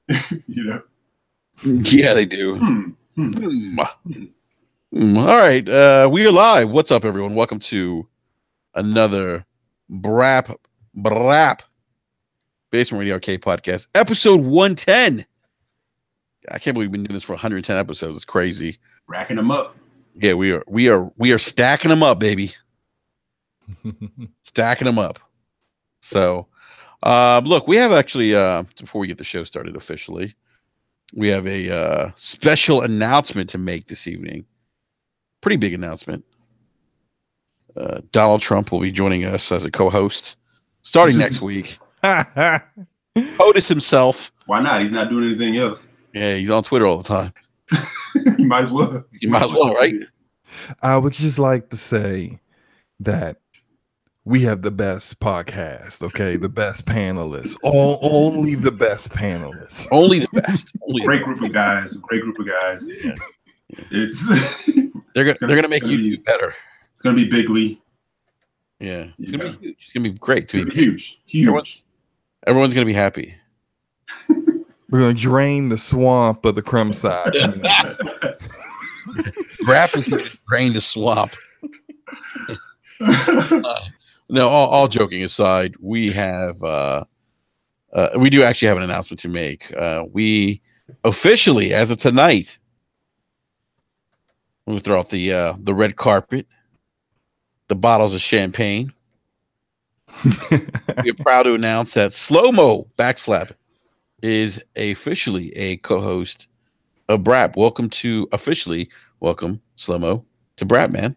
You know. Yeah, they do. All right, we are live. What's up, everyone? Welcome to another Brap Basement Radio Arcade Podcast, episode 110. I can't believe we've been doing this for 110 episodes. It's crazy. Racking them up. Yeah, we are stacking them up, baby. Stacking them up. So, look, we have actually before we get the show started officially, we have a special announcement to make this evening. Pretty big announcement. Donald Trump will be joining us as a co-host starting next week. POTUS himself. Why not? He's not doing anything else. Yeah, he's on Twitter all the time. You might as well. You might as well, right? I would just like to say that we have the best podcast, okay? The best panelists. Only the best panelists. Only the best. Great group of guys. Great group of guys. Yeah. It's they're gonna make you do better. It's gonna be bigly. Yeah, it's gonna be huge. It's gonna be great. It's gonna be huge. Everyone's gonna be happy. We're gonna drain the swamp of the crumb side. Rap is gonna drain the swamp. No, all joking aside, we have we do actually have an announcement to make. We officially, as of tonight, we'll throw out the red carpet, the bottles of champagne. We are proud to announce that Slow Mo Backslap is officially a co-host of Brap. Welcome, Slow Mo, to Brap, man.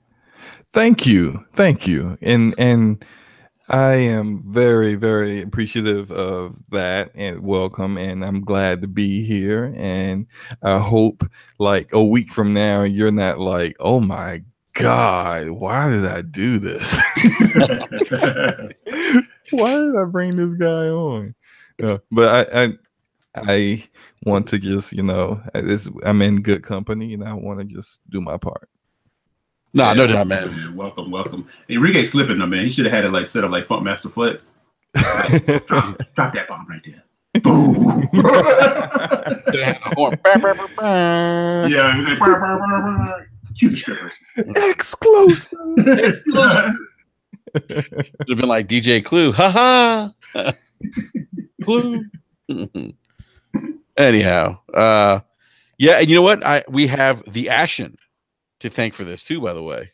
Thank you, and I am very, very appreciative of that and welcome, and I'm glad to be here. And I hope, like a week from now, you're not like, "Oh my God, why did I do this? Why did I bring this guy on?" But I want to just, I'm in good company, and I want to just do my part. No doubt, man. Welcome. Enrique slipping though, man. He should have had it like set up like Funk Master Flex. Like, drop that bomb right there. Boom. Yeah, he was like, cue the strippers. Exclusive. Should have been like DJ Clue. Ha ha. Clue. Anyhow, yeah, and you know what? We have the Ashen to thank for this too, by the way.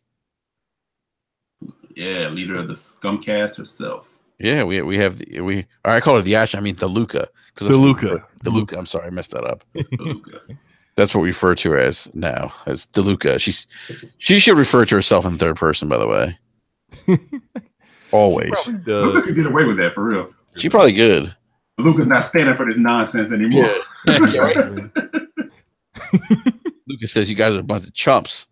Yeah, leader of the Scumcast herself. Yeah, we have I call her the Ashen. I mean the Luca. The Luca. I'm sorry, I messed that up. That's what we refer to her as now, as DeLuca. She should refer to herself in third person, by the way. Always. Luca could get away with that for real. She probably good. Luca's not standing for this nonsense anymore. Yeah, right. Luca says you guys are a bunch of chumps.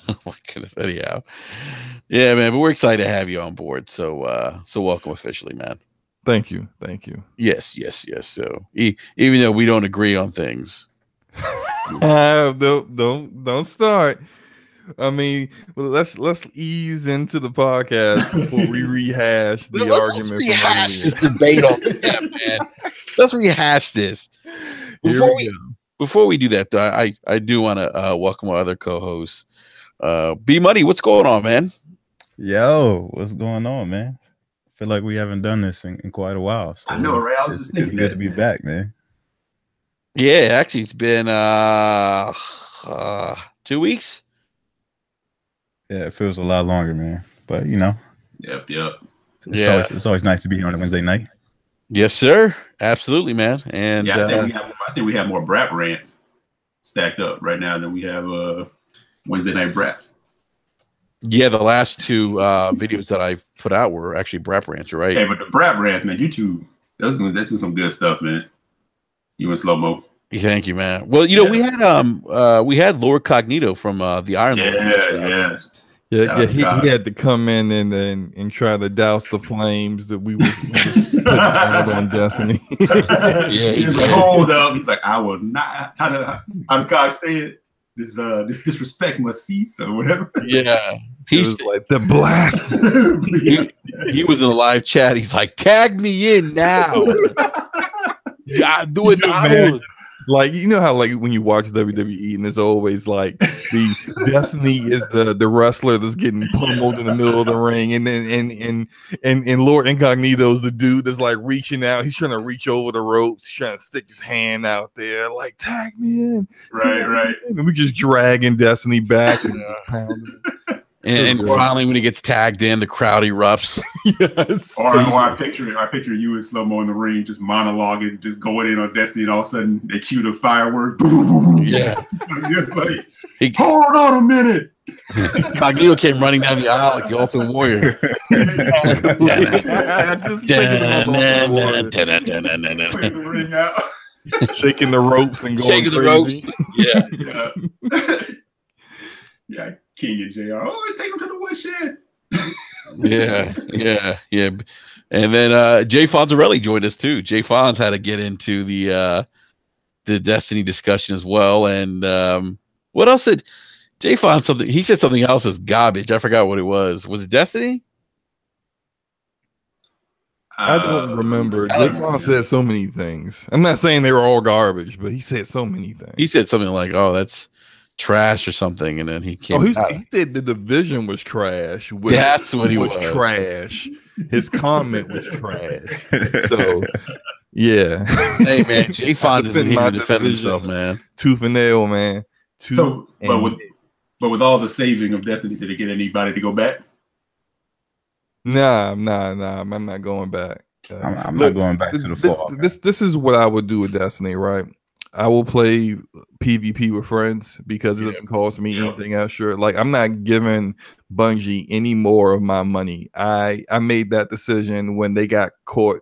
Oh my goodness. Anyhow. Yeah, man, but we're excited to have you on board. So welcome officially, man. Thank you. Yes. So even though we don't agree on things. Don't start. I mean, let's ease into the podcast before we rehash the argument. Let's rehash this debate on that, man. Let's rehash this. Before we do that, though, I do want to welcome our other co-hosts. B Money, what's going on, man? Yo, what's going on, man? I feel like we haven't done this in quite a while. So I know, right? I was just thinking it's good to be back, man. Yeah, actually, it's been 2 weeks. Yeah, it feels a lot longer, man. But Yep. It's always nice to be here on a Wednesday night. Yes, sir. Absolutely, man. And yeah, I think we have more Brap rants stacked up right now than we have Wednesday night Braps. Yeah, the last two videos that I've put out were actually Brap rants, right? Hey, but the Brap rants, man, YouTube, that's been some good stuff, man. You and Slow Mo. Thank you, man. Well, we had Lord Cognito from the Iron Lord. Yeah, he had to come in and try to douse the flames that we put out on Destiny. Yeah, he's like, hold up. He's like, I will not. How does God say it? This disrespect must cease or whatever. Yeah, he was like the blasphemy. He was in the live chat. He's like, tag me in now. Yeah, do it now. Man, like you know how like when you watch WWE and it's always like the Destiny is the wrestler that's getting pummeled in the middle of the ring, and then and Lord Incognito's the dude that's like reaching out. He's trying to reach over the ropes, he's trying to stick his hand out there, like tag me in, Right. and we just dragging Destiny back and just pounding. And finally, when he gets tagged in, the crowd erupts. Yes. Or I picture you in slow mo in the ring, just monologuing, just going in on Destiny, and all of a sudden they cue the firework. Yeah. It's like, hold on a minute. Magneto came running down the aisle like the Ultimate Warrior. Clean the ring out. Shaking the ropes and going Shaking the crazy. ropes. Yeah. Yeah, King and JR. Oh, let's take him to the woodshed. Yeah. And then Jay Fonzarelli joined us too. Jay Fonz had to get into the Destiny discussion as well. And what else did Jay Fonz something? He said something else was garbage. I forgot what it was. Was it Destiny? I don't remember. Jay Fonz said so many things. I'm not saying they were all garbage, but he said so many things. He said something like, "Oh, that's trash" or something, and then he came. He said the division was trash. That's what he was. Trash. His comment was trash. So, yeah. Hey man, Jay Fonz isn't here to defend himself, man. Tooth and nail, man. But with all the saving of Destiny, did it get anybody to go back? Nah. I'm not going back. I'm not going back to the fall. This is what I would do with Destiny, right? I will play PvP with friends because it doesn't cost me anything extra. Like I'm not giving Bungie any more of my money. I made that decision when they got caught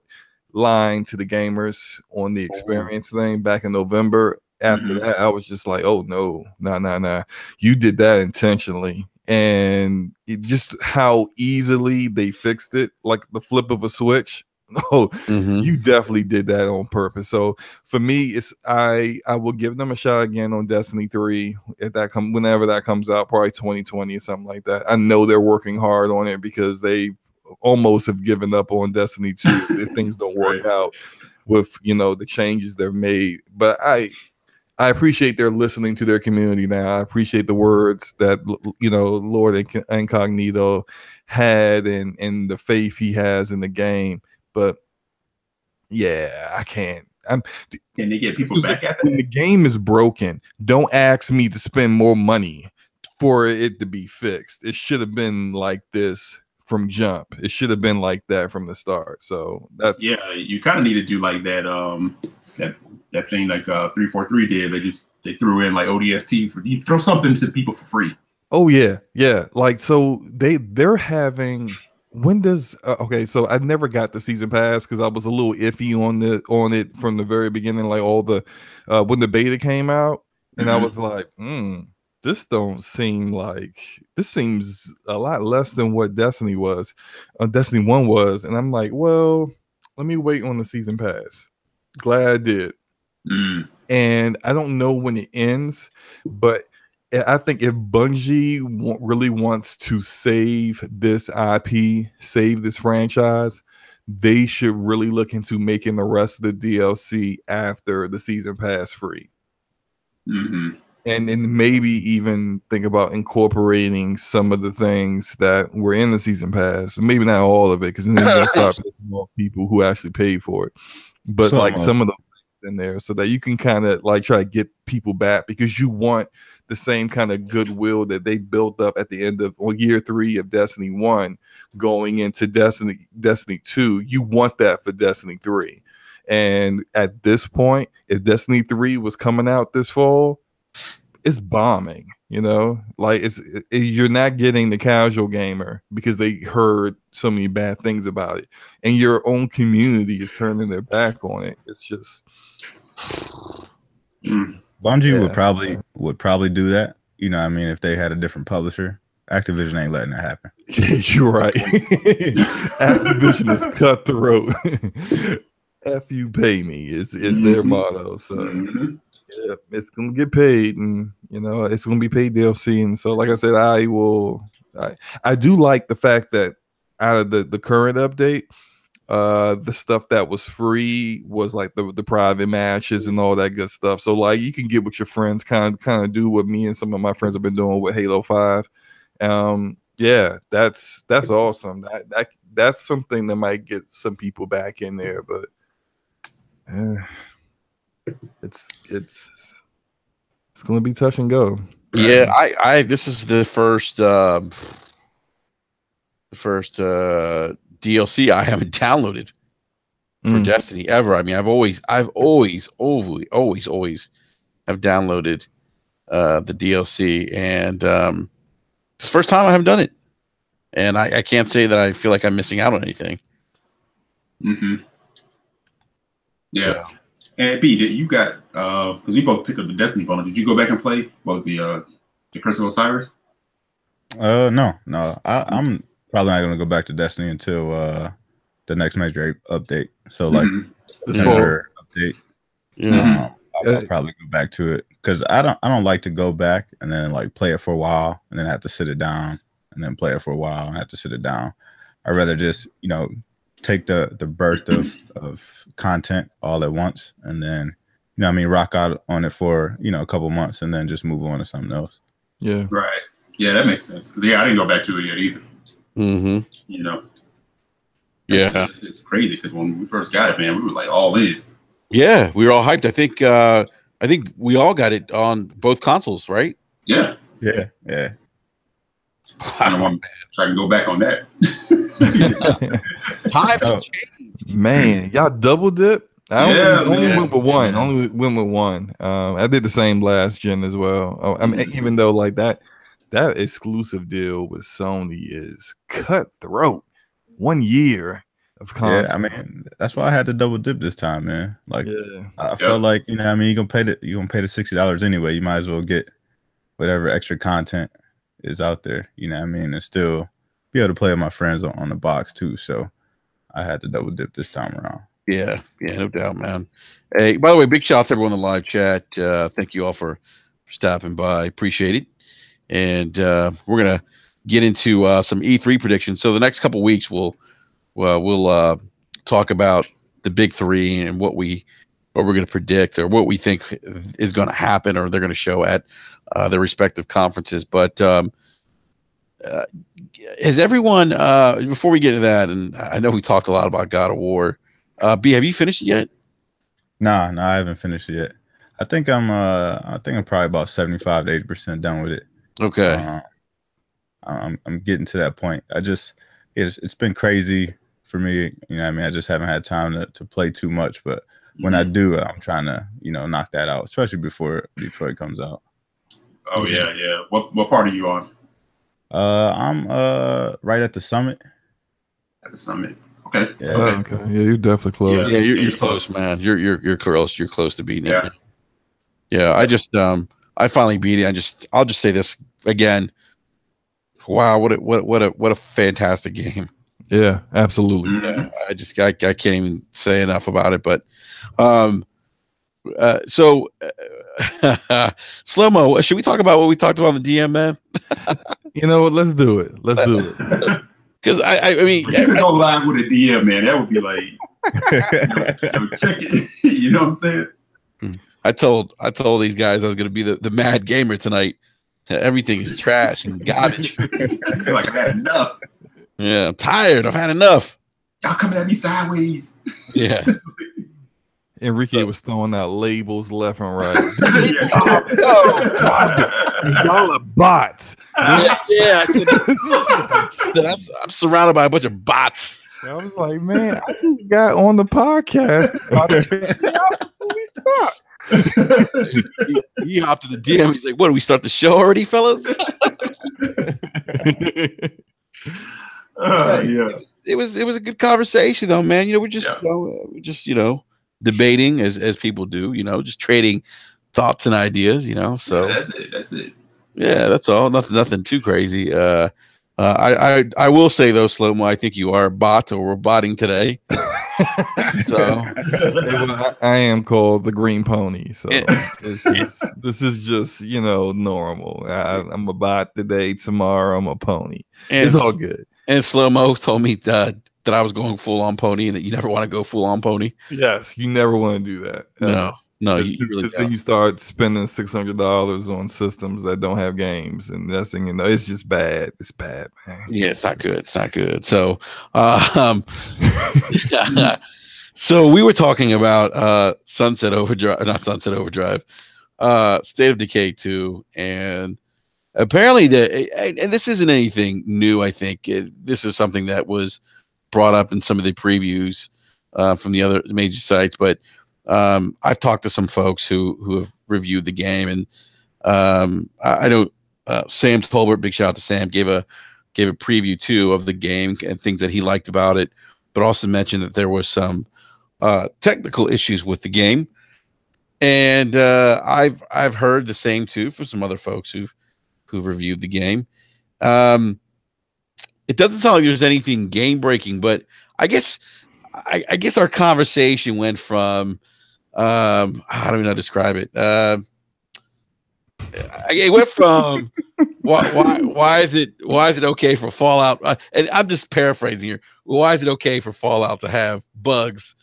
lying to the gamers on the experience thing back in November. After that, I was just like, oh no, nah. You did that intentionally. And it just how easily they fixed it, like the flip of a switch. Oh, you definitely did that on purpose. So for me, it's I will give them a shot again on Destiny 3 if that whenever that comes out, probably 2020 or something like that. I know they're working hard on it because they almost have given up on Destiny 2 if things don't work out with the changes they've made. But I appreciate their listening to their community now. I appreciate the words that Lord Incognito had and the faith he has in the game. But yeah, I can't. Can they get people back at that? When the game is broken, don't ask me to spend more money for it to be fixed. It should have been like this from jump. It should have been like that from the start. So that's you kind of need to do like that that thing like 343 did. They threw in like ODST for you throw something to people for free. Oh yeah. Like so they're having. When does okay? So I never got the season pass because I was a little iffy on it from the very beginning. Like all the when the beta came out, and I was like, this seems a lot less than what Destiny was, Destiny 1 was, and I'm like, well, let me wait on the season pass. Glad I did, and I don't know when it ends, but. I think if Bungie really wants to save this IP, save this franchise, they should really look into making the rest of the DLC after the season pass free. And maybe even think about incorporating some of the things that were in the season pass. Maybe not all of it, because then they'll start picking off people who actually paid for it. But like some of the in there so that you can kind of like try to get people back because you want the same kind of goodwill that they built up at the end of year 3 of Destiny 1 going into Destiny 2. You want that for Destiny 3. And at this point, if Destiny 3 was coming out this fall, it's bombing, like you're not getting the casual gamer because they heard so many bad things about it, and your own community is turning their back on it. It's just Bungie would probably do that. If they had a different publisher. Activision ain't letting that happen. You're right. Activision is cutthroat. F you pay me is their motto. So yeah, it's gonna get paid, and it's gonna be paid DLC. And so, like I said, I do like the fact that out of the current update, The stuff that was free was like the private matches and all that good stuff. So like you can get with your friends, kind of do what me and some of my friends have been doing with Halo 5. Yeah, that's awesome. That's something that might get some people back in there, but it's gonna be touch and go. Yeah, I this is the first DLC I haven't downloaded for Destiny ever. I mean, I've always have downloaded the DLC, and it's the first time I haven't done it, and I can't say that I feel like I'm missing out on anything. Yeah. So. And P, you got because we both picked up the Destiny bundle. Did you go back and play? What was the Curse of Osiris? No. I'm probably not gonna go back to Destiny until the next major update. So like December update. I'll probably go back to it because I don't like to go back and then like play it for a while and then have to sit it down and then play it for a while and have to sit it down. I'd rather just take the burst of content all at once and then rock out on it for a couple months and then just move on to something else. Yeah, right. Yeah, that makes sense because I didn't go back to it yet either. It's crazy because when we first got it, man, we were like all in. Yeah, we were all hyped. I think we all got it on both consoles, right? Yeah. Wow, so I can go back on that. Times have changed. Man, y'all double dip. I only went with one. Yeah. Only went with one. I did the same last gen as well. I mean, even though like that exclusive deal with Sony is cutthroat. 1 year of content. Yeah, I mean that's why I had to double dip this time, man. Like I felt like you're gonna pay the $60 anyway. You might as well get whatever extra content is out there. And still be able to play with my friends on the box too. So I had to double dip this time around. Yeah, no doubt, man. Hey, by the way, big shout out to everyone in the live chat. Thank you all for stopping by. Appreciate it. And we're gonna get into some E3 predictions. So the next couple weeks we'll talk about the big three and what we're going to predict or what we think is going to happen or they're going to show at their respective conferences. But has everyone before we get to that, and I know we talked a lot about God of War. B, have you finished it yet? No, I haven't finished it yet. I think I'm probably about 75 to 80% done with it. Okay. I'm getting to that point. It's been crazy for me. I just haven't had time to play too much. But when I do, I'm trying to, knock that out, especially before Detroit comes out. Oh yeah. What part are you on? I'm right at the summit. At the summit. Okay. Yeah. Okay. Yeah, you're definitely close. Yeah, you're close, man. You're close. You're close to beating it. Yeah. I finally beat it. I'll just say this again. Wow, what a fantastic game. Yeah, absolutely. Mm-hmm. I can't even say enough about it. But so Slow-Mo, should we talk about what we talked about on the DM, man? You know what? Let's do it. Because I mean, you could go live with a DM, man. That would be like, check it. You know what I'm saying? I told these guys I was going to be the mad gamer tonight. Everything is trash and garbage. I feel like I've had enough. Yeah, I'm tired. I've had enough. Y'all coming at me sideways. Yeah. Enrique was throwing out labels left and right. Y'all are bots. Yeah. I'm surrounded by a bunch of bots. I was like, man, I just got on the podcast. He hopped to the DM. He's like, "What? Do we start the show already, fellas?" It was a good conversation, though, man. We're just debating as people do. Just trading thoughts and ideas. So that's it. Yeah, that's all. Nothing too crazy. I will say though, Slow-Mo, I think you are a bot or we're botting today. So I am called the Green Pony. So this is just normal. I'm a bot today. Tomorrow I'm a pony. It's all good. And Slow-Mo told me that I was going full on pony, and that you never want to go full on pony. Yes, you never want to do that. No, you really then you start spending $600 on systems that don't have games, and that's it's just bad. It's bad, man. Yeah, it's not good. It's not good. So, so we were talking about Sunset Overdrive, not Sunset Overdrive, State of Decay 2, and apparently and this isn't anything new. I think this is something that was brought up in some of the previews from the other major sites, but I've talked to some folks who have reviewed the game, and I know Sam Tolbert, big shout out to Sam, gave a preview too of the game and things that he liked about it, but also mentioned that there was some technical issues with the game, and I've heard the same too from some other folks who've reviewed the game. It doesn't sound like there's anything game breaking, but I guess our conversation went from how do we not describe it? It went from why is it okay for Fallout? And I'm just paraphrasing here. Why is it okay for Fallout to have bugs,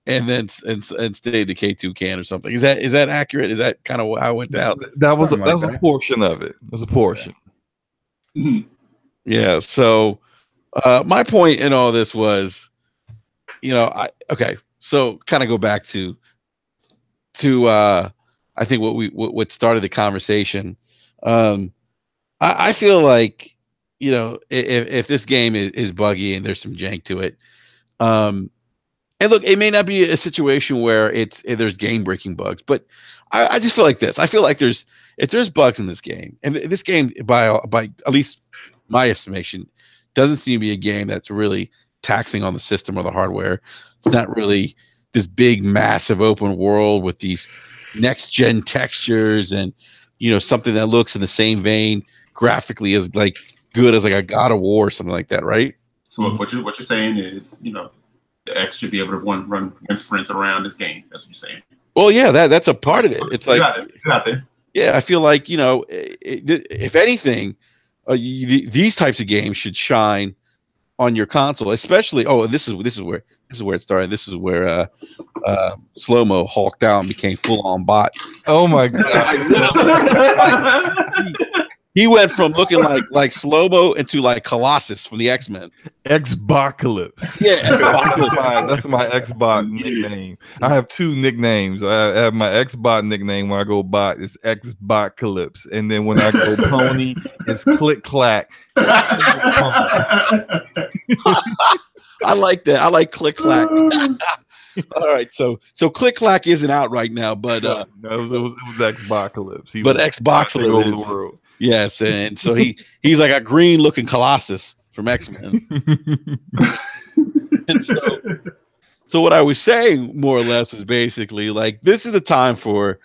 and then and State of Decay 2 can or something? Is that accurate? Is that kind of how it went down? That was a portion of it. It was a portion. Mm-hmm. Yeah. So my point in all this was, so kind of go back to I think what started the conversation. I feel like, if this game is buggy and there's some jank to it, and look, it may not be a situation where there's game breaking bugs, but I just feel like this. I feel like if there's bugs in this game, and this game by at least my estimation doesn't seem to be a game that's really taxing on the system or the hardware. It's not really this big, massive open world with these next gen textures and something that looks in the same vein graphically as like good as like a God of War or something like that, right? So what you're saying is, the X should be able to run against friends around this game. That's what you're saying. Well, yeah, that's a part of it. It's like, you got it. Yeah, I feel like if anything, these types of games should shine on your console, especially. Oh, this is where it started. This is where Slow-Mo hulked out and became full on bot. Oh my god! He went from looking like Slow-Mo into like Colossus from the X-Men. Xbocalypse. Yeah, that's my Xbox nickname. I have two nicknames. I have my Xbox nickname when I go bot, it's Xbocalypse, and then when I go pony, it's Click Clack. I like that. I like Click Clack. All right, so Click Clack isn't out right now, but no, it was Xbocalypse. But Xbocalypse over the world. Yes, and so he's like a green looking Colossus from X-Men. And so what I was saying more or less is basically like this is the time for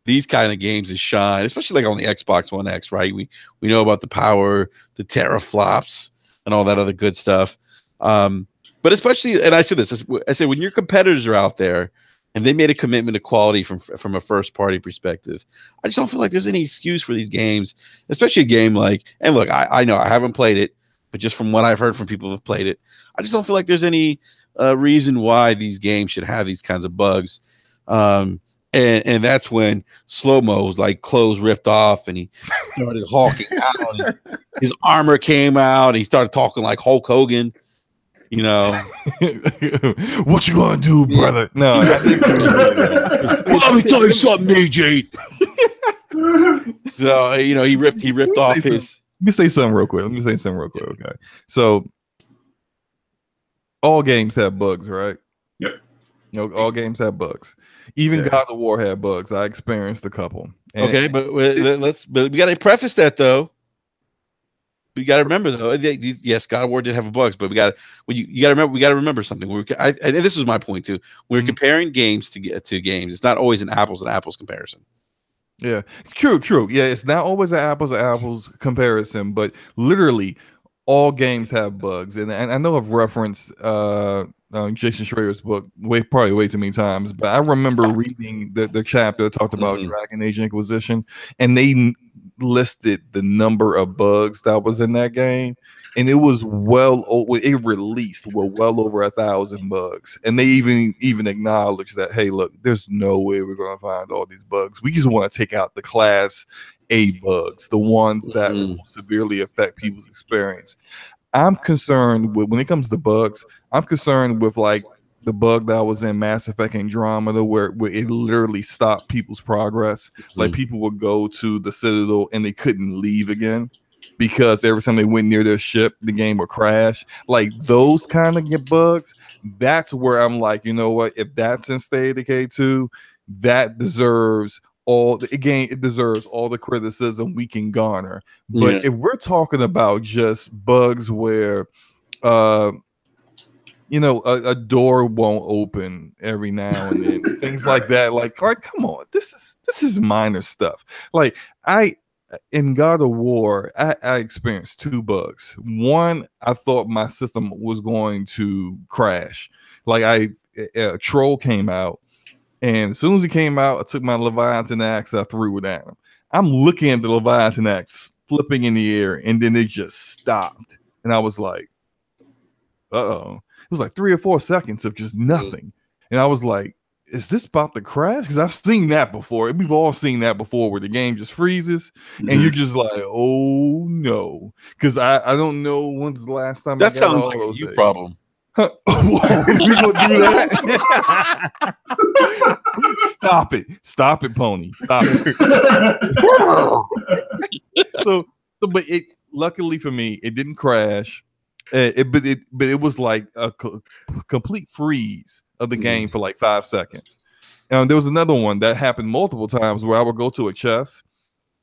these kind of games to shine, especially like on the Xbox One X, right? We know about the power, the teraflops, and all that other good stuff. But especially, and I said this, I said when your competitors are out there and they made a commitment to quality from a first party perspective, I just don't feel like there's any excuse for these games, especially a game like, and look, I know I haven't played it, but just from what I've heard from people who've played it, I just don't feel like there's any reason why these games should have these kinds of bugs. And that's when Slow-Mo's like clothes ripped off and he started hulking out. And his armor came out. And he started talking like Hulk Hogan. What you gonna do, brother? No. Well, let me tell you something, AJ. So he ripped off his. Let me say something real quick. Okay. So all games have bugs, right? Yep. All games have bugs. Even God of War had bugs. I experienced a couple. Okay, but we got to preface that though. We got to remember though. Yes, God of War did have bugs, but you got to remember. We got to remember something. And this was my point too. When we're comparing games to games, it's not always an apples and apples comparison. Yeah, true. Yeah, it's not always an apples to apples comparison, but literally all games have bugs. And I know I've referenced Jason Schrader's book probably way too many times, but I remember reading the chapter that talked about Dragon Age Inquisition, and listed the number of bugs that was in that game, and it was it released well over 1,000 bugs, and they even acknowledged that, hey, look, there's no way we're going to find all these bugs. We just want to take out the class A bugs, the ones that will severely affect people's experience. I'm concerned with, when it comes to bugs, I'm concerned with like the bug that was in Mass Effect Andromeda, where it literally stopped people's progress. Like people would go to the Citadel and they couldn't leave again because every time they went near their ship, the game would crash. Like those kind of bugs, that's where I'm like, you know what? If that's in State of Decay 2, that deserves it deserves all the criticism we can garner. But if we're talking about just bugs where you know, a door won't open every now and then, things like that, like come on, this is minor stuff. Like in God of War, I experienced 2 bugs. One, I thought my system was going to crash. Like a troll came out, and as soon as he came out, I took my Leviathan axe, I threw it at him. I'm looking at the Leviathan axe flipping in the air, and then it just stopped. And I was like, uh-oh. It was like 3 or 4 seconds of just nothing. And I was like, is this about to crash? Because I've seen that before. We've all seen that before, where the game just freezes and you're just like, oh no. Because I don't know when's the last time that sounds like a you problem. We gonna do that? Stop it, Pony. Stop it. But it luckily for me, it didn't crash. But it was like a complete freeze of the game for like 5 seconds. And there was another one that happened multiple times where I would go to a chest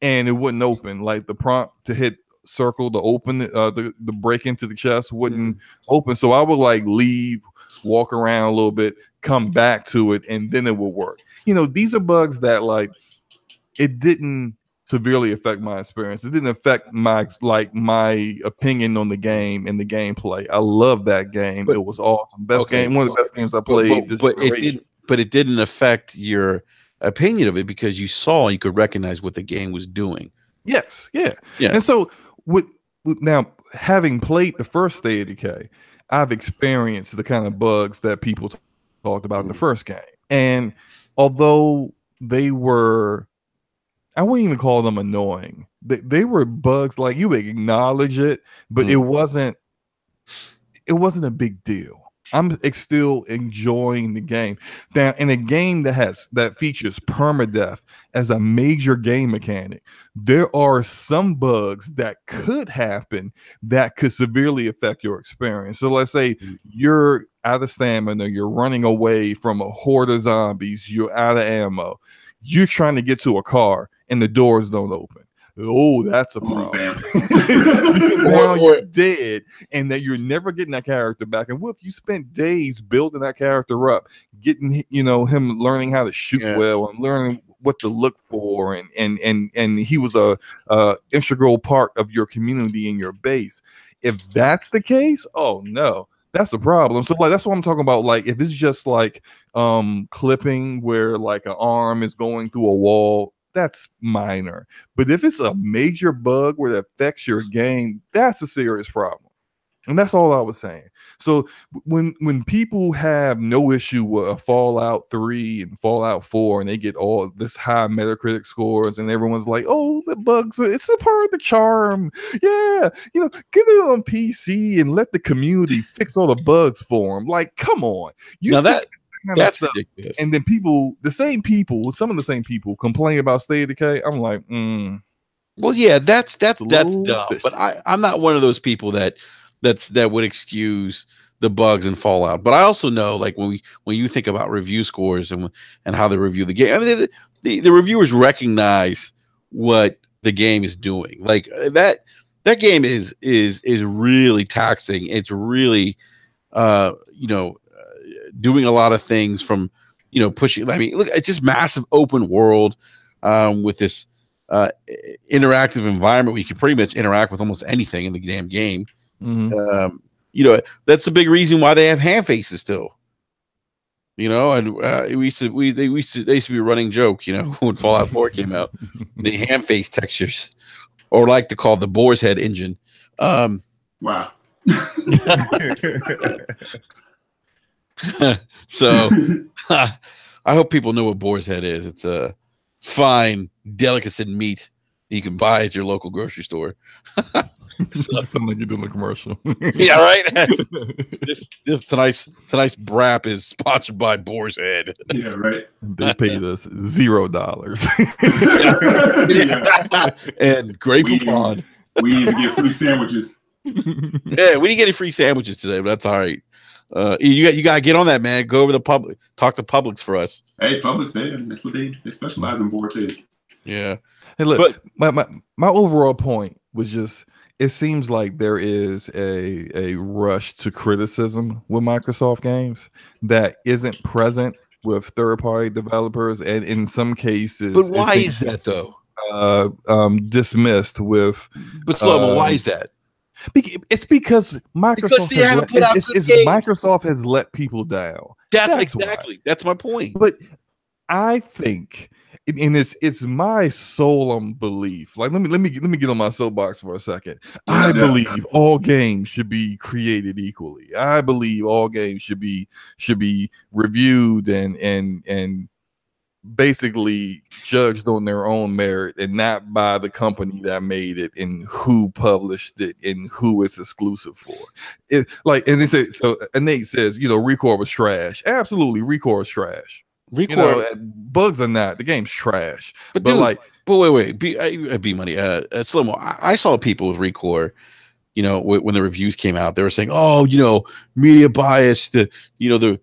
and it wouldn't open. Like the prompt to hit circle to open the break into the chest wouldn't open. So I would like leave, walk around a little bit, come back to it, and then it would work. You know, these are bugs that like it didn't severely affect my experience. It didn't affect my opinion on the game and the gameplay. I love that game. It was awesome. Game, one of the best games I played. But it didn't affect your opinion of it because you could recognize what the game was doing. Yes, yeah. And so with now having played the first State of Decay, I've experienced the kind of bugs that people talked about in the first game. And although they were, I wouldn't even call them annoying. They were bugs, like you would acknowledge it, but it wasn't a big deal. I'm still enjoying the game. Now, in a game that features permadeath as a major game mechanic, there are some bugs that could happen that could severely affect your experience. So let's say you're out of stamina, you're running away from a horde of zombies, you're out of ammo, you're trying to get to a car and the doors don't open. Oh, that's a problem. Because now you're dead, and that you're never getting that character back. And what if you spent days building that character up, getting him learning how to shoot well and learning what to look for, and he was a integral part of your community and your base. If that's the case, oh no, that's a problem. So like that's what I'm talking about. Like if it's just like clipping where like an arm is going through a wall, that's minor. But if it's a major bug where it affects your game, that's a serious problem. And that's all I was saying. So when people have no issue with a Fallout 3 and Fallout 4 and they get all this high Metacritic scores and everyone's like, oh, the bugs, it's a part of the charm. Yeah, get it on PC and let the community fix all the bugs for them. Like, come on. That's ridiculous. And then some of the same people complain about State of Decay. I'm like, well, yeah, that's dumb. But I'm not one of those people that would excuse the bugs in Fallout. But I also know, like when you think about review scores and how they review the game, I mean, the reviewers recognize what the game is doing. Like that game is really taxing. It's really doing a lot of things from pushing. I mean, look, it's just massive open world with this interactive environment where you can pretty much interact with almost anything in the damn game. That's the big reason why they have hand faces still. And they used to be a running joke. When Fallout 4 came out, the hand face textures. or like to call the Boar's Head engine. Wow. So I hope people know what Boar's Head is. It's a fine delicacy meat you can buy at your local grocery store. Something like you're doing a commercial. Yeah, right. This tonight's brap is sponsored by Boar's Head. Yeah, right. They paid us $0. And great coupon. We even get free sandwiches. Yeah, we didn't get any free sandwiches today, but that's all right. You got to get on that, man. Go over the public, talk to Publix for us. Hey, Publix, that's what they specialize in Boar's Head. Yeah. Hey, look, my overall point was just, it seems like there is a rush to criticism with Microsoft games that isn't present with third-party developers, and in some cases, but why is that though? Dismissed with. But Slow-Mo, why is that? It's because Microsoft Microsoft has let people down. That's exactly. That's my point. But I think, and it's my solemn belief. Like, let me get on my soapbox for a second. I believe all games should be created equally. I believe all games should be reviewed and basically judged on their own merit and not by the company that made it and who published it and who it's exclusive for. And they say, so Nate says, ReCore was trash. Absolutely, ReCore is trash. ReCore, bugs or not, the game's trash. But wait, B Money, Slow-Mo. I saw people with ReCore, when the reviews came out, they were saying, oh, media bias, the media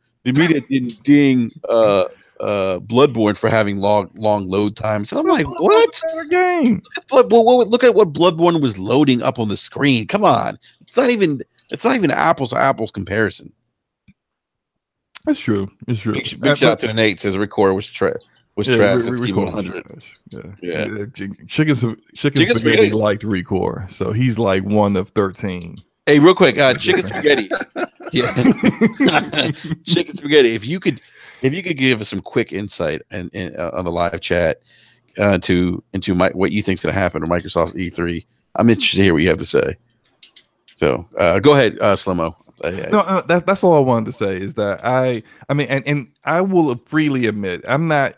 didn't ding Bloodborne for having long load times, and I'm like, what? Game. Look at what Bloodborne was loading up on the screen. Come on, it's not even apples to apples comparison. It's true. Big shout out to Nate. Says ReCore was trash. Steve 100. Yeah. Chicken Spaghetti liked ReCore, so he's like one of 13. Hey, real quick, Chicken Spaghetti. Yeah, Chicken Spaghetti. If you could give us some quick insight and on the live chat into what you think is going to happen to Microsoft's E3, I'm interested to hear what you have to say. So go ahead, Slow-Mo. No, that's all I wanted to say is that I mean, and I will freely admit I would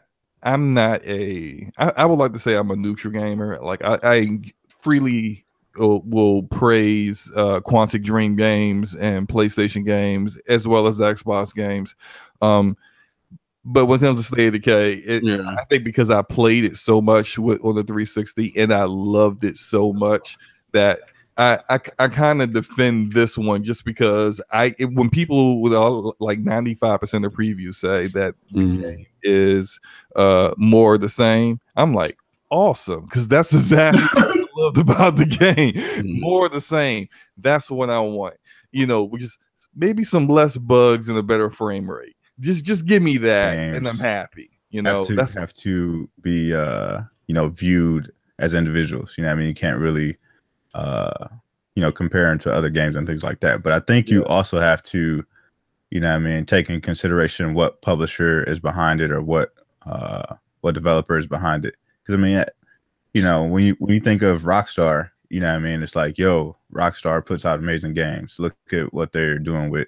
like to say I'm a neutral gamer. Like I freely will praise Quantic Dream games and PlayStation games as well as Xbox games. But when it comes to State of Decay, I think because I played it so much on the 360 and I loved it so much that I kind of defend this one just because when people with like 95% of previews say that the game is more the same, I'm like, awesome, because that's exactly what I loved about the game. More the same. That's what I want. Just maybe some less bugs and a better frame rate. Just give me that, and I'm happy. Have to be viewed as individuals. I mean, you can't really compare them to other games and things like that. But I think you also have to, take in consideration what publisher is behind it or what developer is behind it. Because I mean, when you think of Rockstar, it's like, yo, Rockstar puts out amazing games. Look at what they're doing with,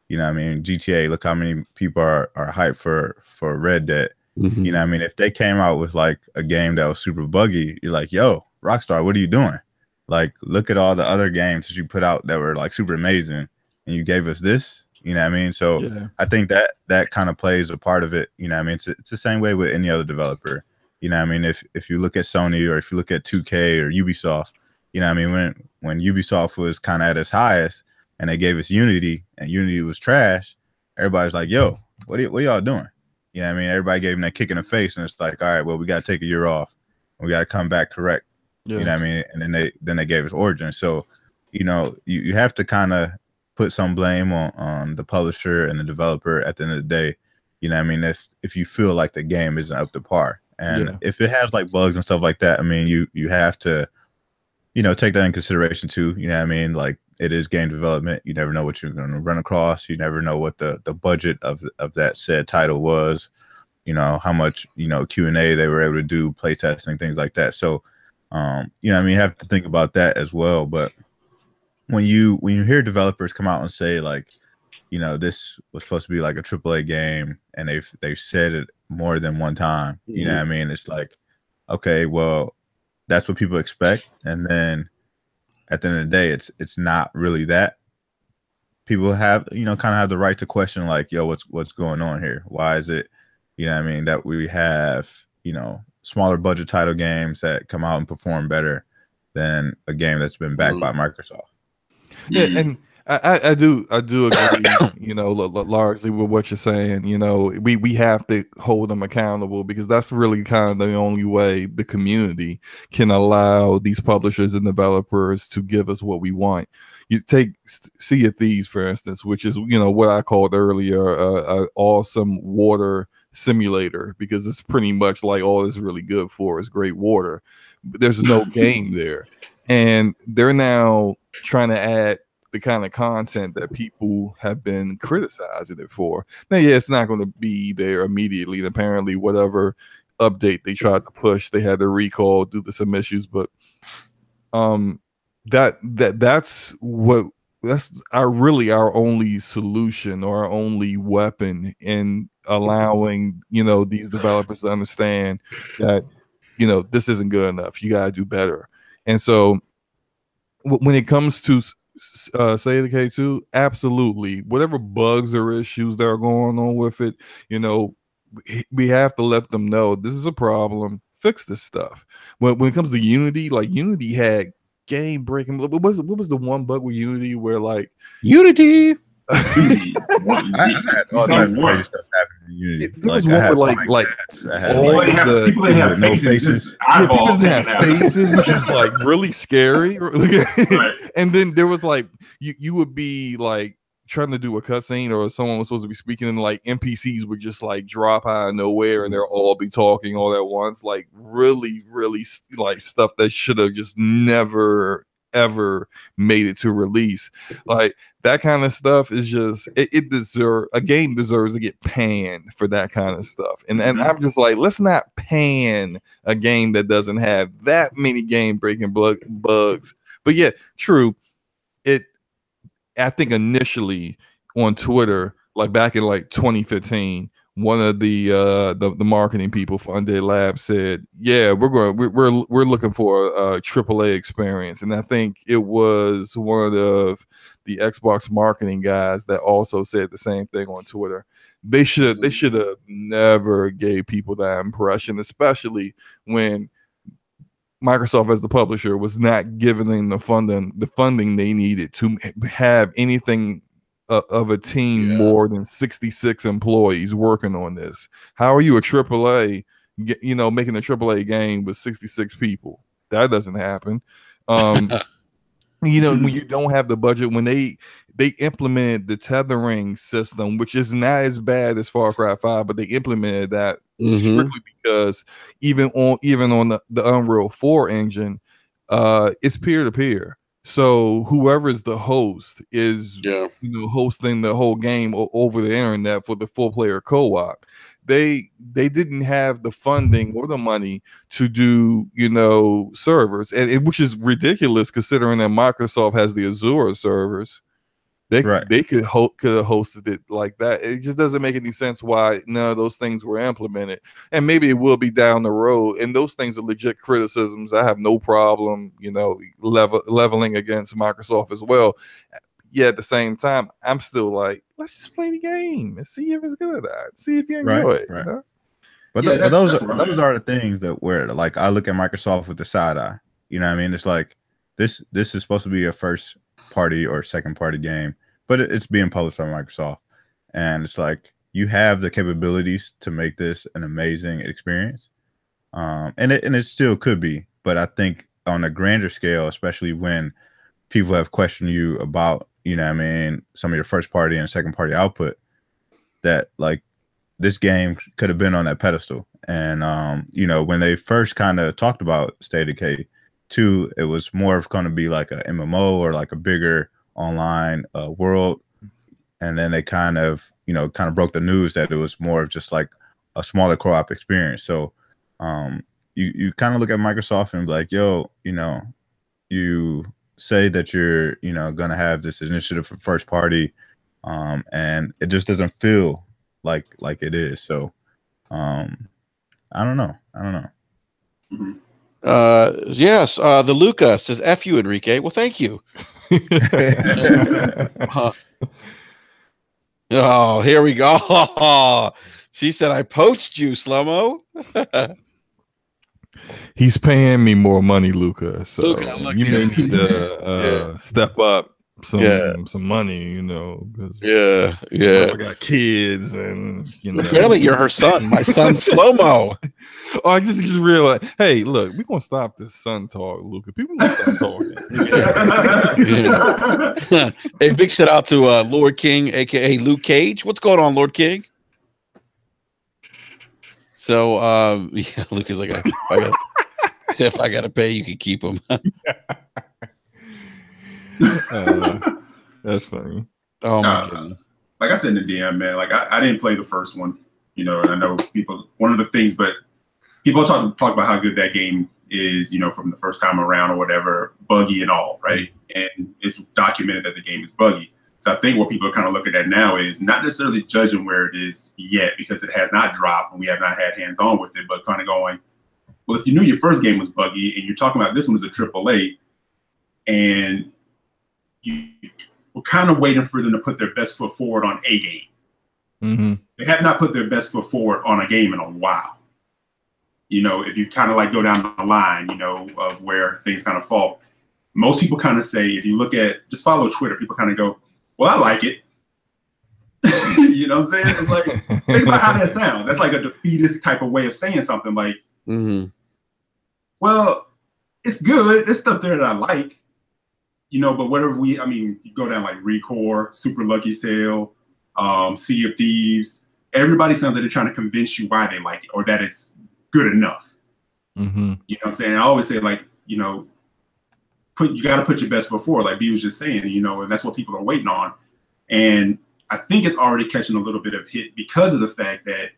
GTA. Look how many people are hyped for Red Dead. If they came out with like a game that was super buggy, you're like, yo, Rockstar, what are you doing? Like, look at all the other games that you put out that were like super amazing, and you gave us this. So I think that kind of plays a part of it. It's the same way with any other developer. If you look at Sony or if you look at 2K or Ubisoft, when Ubisoft was kind of at its highest and they gave us Unity and Unity was trash, everybody's like, yo, what are y'all doing? Everybody gave them that kick in the face, and it's like, all right, well, we got to take a year off. We got to come back correct. And then they gave us Origin. So, you have to kind of put some blame on the publisher and the developer at the end of the day. If you feel like the game isn't up to par, and if it has like bugs and stuff like that, I mean, you have to, take that in consideration too. Like, it is game development. You never know what you're going to run across. You never know what the budget of that said title was. How much Q&A they were able to do, play testing, things like that. So You know, I mean, you have to think about that as well. But when you hear developers come out and say like, you know, this was supposed to be like a AAA game, and they've said it more than one time, you know what I mean? It's like, okay, well, that's what people expect, and then at the end of the day, it's not really that. People have, you know, kind of have the right to question like, yo, what's going on here? Why is it, you know what I mean, that we have, you know, smaller budget title games that come out and perform better than a game that's been backed by Microsoft? Yeah, and I do agree, you know, largely with what you're saying. You know, we have to hold them accountable, because that's really kind of the only way the community can allow these publishers and developers to give us what we want. You take Sea of Thieves, for instance, which is, you know, what I called earlier a awesome water simulator, because it's pretty much like all it's really good for is great water. There's no game there, and they're now trying to add the kind of content that people have been criticizing it for. Now, yeah, it's not going to be there immediately. And apparently, whatever update they tried to push, they had to recall due to some issues. But that's our only solution, or our only weapon in allowing, you know, these developers to understand that, you know, this isn't good enough. You got to do better. And so when it comes to State of Decay 2, absolutely, whatever bugs or issues that are going on with it, you know, we have to let them know this is a problem, fix this stuff. When it comes to Unity, like, Unity had game breaking, what was the one bug with Unity where like Unity I had all types of crazy stuff happening in Unity. There was one where people didn't have no faces. People didn't have faces, which is like really scary. Right. And then there was like you would be like trying to do a cutscene, or someone was supposed to be speaking, and like NPCs would just like drop out of nowhere, and they'll all be talking all at once, like really, really like stuff that should have just never ever made it to release. Like, that kind of stuff is just a game deserves to get panned for that kind of stuff. And I'm just like, let's not pan a game that doesn't have that many game breaking bugs. But yeah, true. I think initially on Twitter, like back in like 2015, one of the marketing people for Undead Labs said, "Yeah, we're looking for a AAA experience." And I think it was one of the Xbox marketing guys that also said the same thing on Twitter. They should have never gave people that impression, especially when Microsoft as the publisher was not giving them the funding they needed to have anything of a team more than 66 employees working on this. How are you a AAA, you know, making a AAA game with 66 people? That doesn't happen. You know, when you don't have the budget, when they implemented the tethering system, which is not as bad as Far Cry 5, but they implemented that strictly because even on the Unreal 4 engine, it's peer-to-peer. So whoever is the host is, you know, hosting the whole game over the internet for the 4-player co-op. They didn't have the funding or the money to do, you know, servers, and which is ridiculous considering that Microsoft has the Azure servers. They could have hosted it like that. It just doesn't make any sense why none of those things were implemented. And maybe it will be down the road. And those things are legit criticisms. I have no problem, you know, leveling against Microsoft as well. Yeah, at the same time, I'm still like, let's just play the game and see if it's good or not. See if you enjoy it. Right. You know? But those are the things that where, like, I look at Microsoft with the side eye. You know what I mean? It's like this is supposed to be a first party or second party game, but it's being published by Microsoft, and it's like you have the capabilities to make this an amazing experience, and it still could be. But I think on a grander scale, especially when people have questioned you about, you know what I mean, some of your first party and second party output, that like this game could have been on that pedestal. And you know, when they first kind of talked about State of Decay 2, it was more of going to be like a MMO or like a bigger online world. And then they kind of broke the news that it was more of just like a smaller co-op experience. So you kind of look at Microsoft and be like, yo, you say that you're, gonna have this initiative for first party, and it just doesn't feel like it is. So, I don't know. Mm-hmm. Yes, the Luca says F you, Enrique. Well, thank you. Oh, here we go. She said I poached you, Slow-Mo. He's paying me more money, Luca. So Luca, you may need to step up some money, because I got kids, and apparently you're her son. My son Slow-Mo. Oh, I just realized. Hey, look, we're gonna stop this son talk, Luca. People gonna stop talking. Hey, big shout out to Lord King, aka Luke Cage. What's going on, Lord King? So, Luke is like, if I gotta pay, you can keep him. That's funny. Oh my goodness! Like I said in the DM, man, like I didn't play the first one, and I know people. One of the things, but people talk about how good that game is, from the first time around or whatever, buggy and all, right? And it's documented that the game is buggy. So I think what people are kind of looking at now is not necessarily judging where it is yet, because it has not dropped and we have not had hands-on with it, but kind of going, well, if you knew your first game was buggy and you're talking about this one is a AAA, and you were kind of waiting for them to put their best foot forward on a game. Mm-hmm. They have not put their best foot forward on a game in a while. If you kind of like go down the line, of where things kind of fall, most people kind of say, if you look at, just follow Twitter, people kind of go, well, I like it. You know what I'm saying? It's like, think about how that sounds. That's like a defeatist type of way of saying something like, well, it's good. There's stuff there that I like, but whatever you go down like Recore, Super Lucky Tail, Sea of Thieves, everybody sounds like they're trying to convince you why they like it or that it's good enough. Mm-hmm. You know what I'm saying? I always say, like, you got to put your best foot forward, like B was just saying, and that's what people are waiting on. And I think it's already catching a little bit of hit because of the fact that,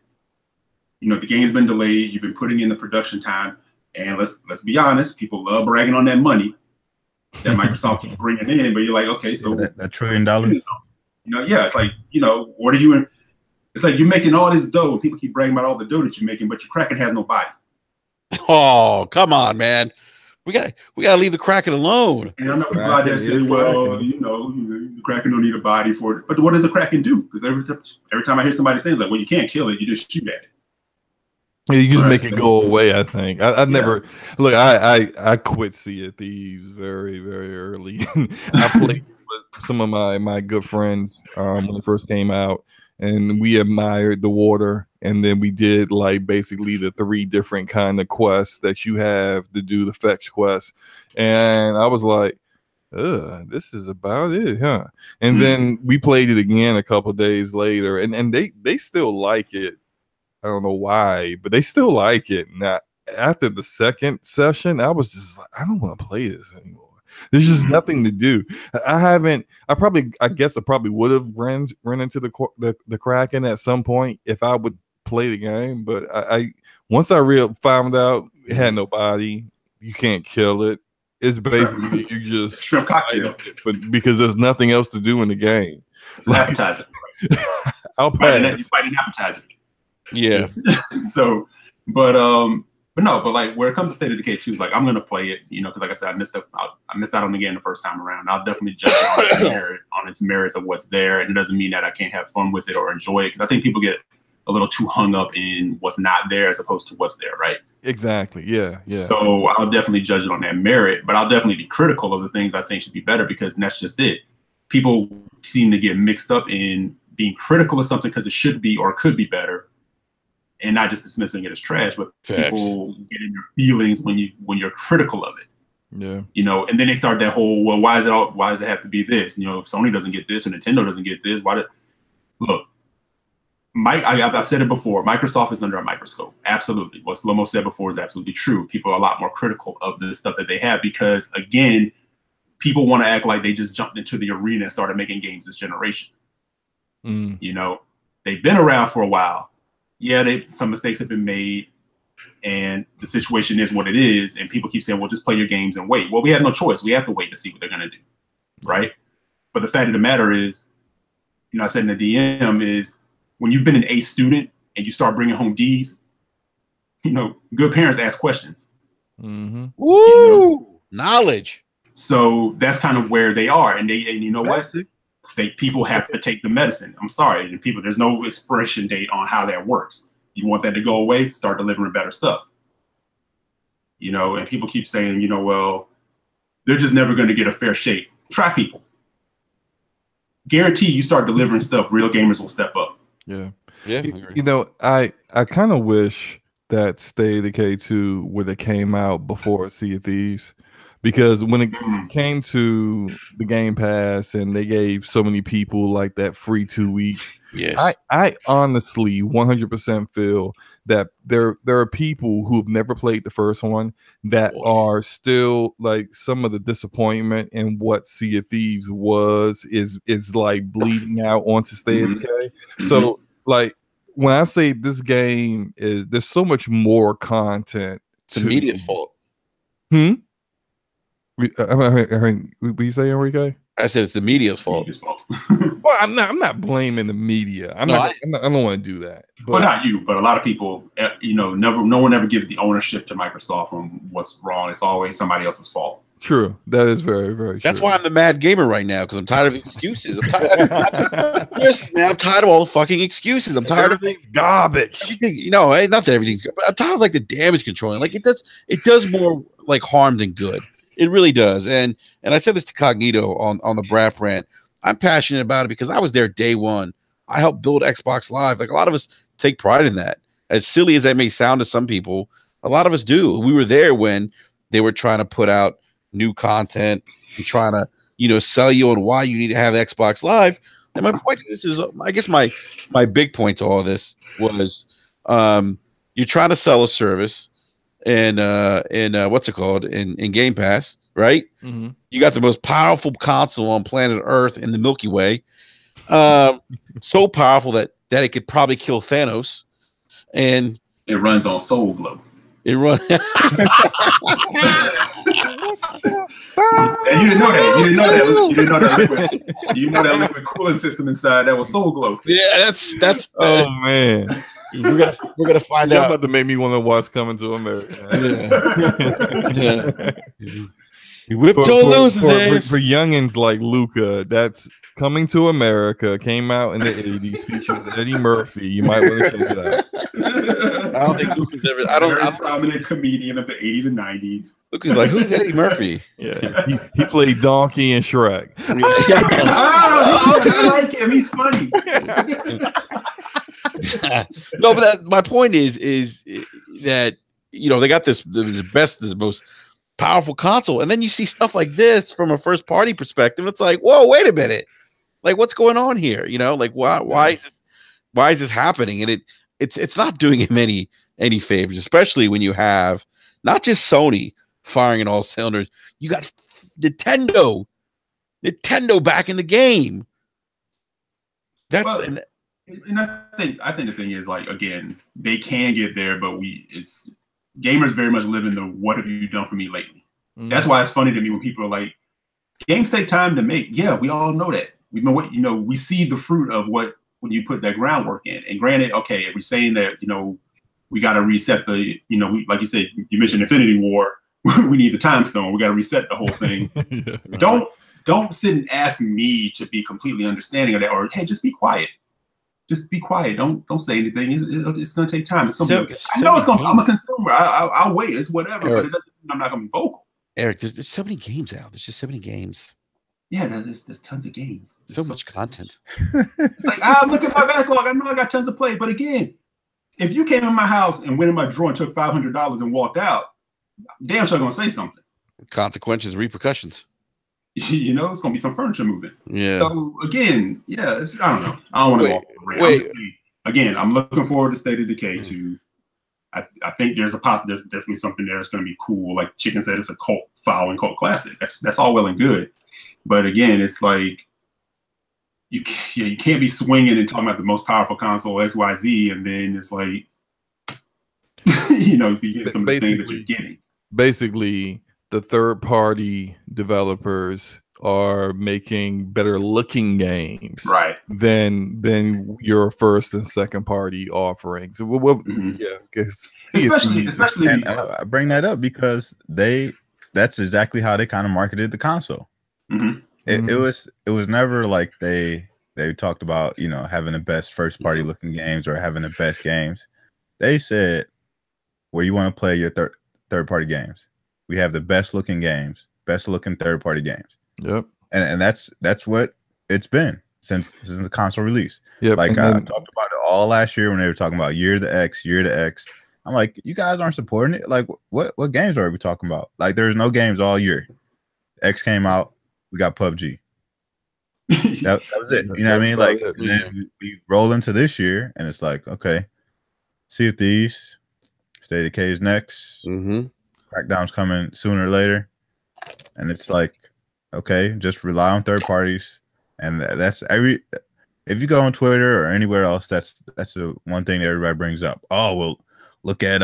the game's been delayed. You've been putting in the production time, and let's be honest, people love bragging on that money that Microsoft keeps bringing in. But you're like, okay, so that $1 trillion. It's like, what are you in? It's like you're making all this dough, and people keep bragging about all the dough that you're making, but your Kraken has no body. Oh, come on, man. We gotta leave the Kraken alone. And I know people out there say, well, the Kraken don't need a body for it. But what does the Kraken do? Because every time I hear somebody saying, like, well, you can't kill it, you just shoot at it. Yeah, you just make it go away, I think. I never look, I quit Sea of Thieves very, very early. I played with some of my good friends when it first came out, and we admired the water, and then we did like basically the 3 different kind of quests that you have to do, the fetch quest, and I was like, this is about it, huh? And then we played it again a couple days later, and they still like it. I don't know why, but they still like it. Now, after the second session, I was just like, I don't want to play this anymore. There's just nothing to do. I guess I probably would have run into the Kraken at some point if I would play the game. But I once I found out it had no body, you can't kill it. It's basically you just shrimp cocktail, but because there's nothing else to do in the game. It's an appetizer. I'll pass. You fight an appetizer. Yeah. So, but like where it comes to State of Decay 2, is like I'm gonna play it, because like I said, I missed out on the game the first time around. I'll definitely judge it on its merits of what's there, and it doesn't mean that I can't have fun with it or enjoy it, because I think people get a little too hung up in what's not there as opposed to what's there, right? Exactly. Yeah. So I'll definitely judge it on that merit, but I'll definitely be critical of the things I think should be better, because that's just it. People seem to get mixed up in being critical of something because it should be or could be better, and not just dismissing it as trash, but people get in your feelings when you're critical of it. Yeah. And then they start that whole, well, why does it have to be this? If Sony doesn't get this or Nintendo doesn't get this, look, I've said it before, Microsoft is under a microscope. Absolutely. What Slow-Mo said before is absolutely true. People are a lot more critical of the stuff that they have because, again, people want to act like they just jumped into the arena and started making games this generation. They've been around for a while. Yeah, some mistakes have been made, and the situation is what it is, and people keep saying, well, just play your games and wait. Well, we have no choice. We have to wait to see what they're going to do, right? But the fact of the matter is, I said in the DM is when you've been an A student and you start bringing home D's, good parents ask questions. Mm-hmm. Woo! Knowledge. So that's kind of where they are, and you know what? People have to take the medicine. I'm sorry, and there's no expiration date on how that works. You want that to go away, start delivering better stuff. And people keep saying, well, they're just never going to get a fair shake. Try people. Guarantee you start delivering stuff, real gamers will step up. Yeah. I kind of wish that State of Decay 2 would have came out before Sea of Thieves, because when it came to the Game Pass and they gave so many people like that free 2 weeks, yes, I honestly 100% feel that there are people who have never played the first one that are still like some of the disappointment in what Sea of Thieves is like bleeding out onto State of Decay. So like when I say this game there's so much more content. It's the media's fault. What you say, Enrique? I said it's the media's fault. Well, I'm not blaming the media. I don't want to do that. But not you, but a lot of people, no one ever gives the ownership to Microsoft on what's wrong. It's always somebody else's fault. True. That is very, very true. That's why I'm the mad gamer right now, because I'm tired of excuses. I'm tired. I'm tired of all the fucking excuses. I'm tired of everything's garbage. Everything, not that everything's good, but I'm tired of like the damage controlling. Like it does more like harm than good. It really does. And I said this to Cognito on the Brap Rant. I'm passionate about it because I was there day one. I helped build Xbox Live. Like a lot of us take pride in that. As silly as that may sound to some people, a lot of us do. We were there when they were trying to put out new content and trying to, sell you on why you need to have Xbox Live. And my point is, I guess my big point to all this was you're trying to sell a service in what's it called in Game Pass, right? Mm-hmm. You got the most powerful console on planet Earth in the Milky Way, so powerful that it could probably kill Thanos, and it runs on Soul Glow. It runs. And you didn't know that. You didn't know that liquid. You know that liquid cooling system inside that was Soul Glow. Yeah, that's. Oh man. We're gonna find out. About to make me want to watch Coming to America. Yeah. You whipped your losers for youngins like Luca. That's Coming to America. Came out in the 80s. Features Eddie Murphy. You might want to check it out. I don't think Luca's ever. I'm prominent comedian of the 80s and 90s. Luca's like, who's Eddie Murphy? Yeah, he played Donkey and Shrek. I like him. He's funny. No, but my point is that they got this most powerful console, and then you see stuff like this from a first party perspective. It's like, whoa, wait a minute, like what's going on here? Like why is this happening? And it's not doing him any favors, especially when you have not just Sony firing in all cylinders. You got Nintendo back in the game. And I think the thing is, like, again, they can get there, but gamers very much live in the "what have you done for me lately?" Mm-hmm. That's why it's funny to me when people are like, "Games take time to make." Yeah, we all know that. We've been we see the fruit of when you put that groundwork in. And granted, okay, if we're saying that, we got to reset the, like you said, you mentioned Infinity War, we need the time stone. We got to reset the whole thing. Yeah. Don't sit and ask me to be completely understanding of that, or hey, just be quiet. Just be quiet. Don't say anything. It's going to take time. It's going to be. I know it's going. I'm a consumer. I'll wait. It's whatever. Eric, but it doesn't mean I'm not going to be vocal. Eric, there's so many games out. There's just so many games. Yeah, there's tons of games. There's so much content. It's like look at my backlog. I know I got tons to play. But again, if you came in my house and went in my drawer and took $500 and walked out, damn sure going to say something. Consequences, repercussions. It's going to be some furniture moving. Yeah. So again, I don't know. I don't want to walk around. Again, I'm looking forward to State of Decay 2. I think there's definitely something there that's going to be cool. Like Chicken said, it's a cult classic. That's all well and good, but again, it's like you can't be swinging and talking about the most powerful console XYZ, and then it's like You know, so you get some of the things that you're getting. Basically, the third-party developers are making better looking games, right, than your first and second party offerings. Yeah, especially. And I bring that up because that's exactly how they kind of marketed the console. Mm-hmm. It was never like they talked about, you know, having the best first party looking games or having the best games. They said, where you want to play your third party games, we have the best looking games, best looking third party games. Yep. And that's what it's been since the console release. Yep. Like I talked about it all last year when they were talking about year to X. I'm like, you guys aren't supporting it. Like, what games are we talking about? Like, there's no games all year. X came out, we got PUBG. that was it. You know what I mean? Like, then we roll into this year, and it's like, okay, Sea of Thieves, State of Decay is next. Crackdown's coming sooner or later, and it's like, okay, just rely on third parties, and that's if you go on Twitter or anywhere else, that's the one thing that everybody brings up. Oh, well, look at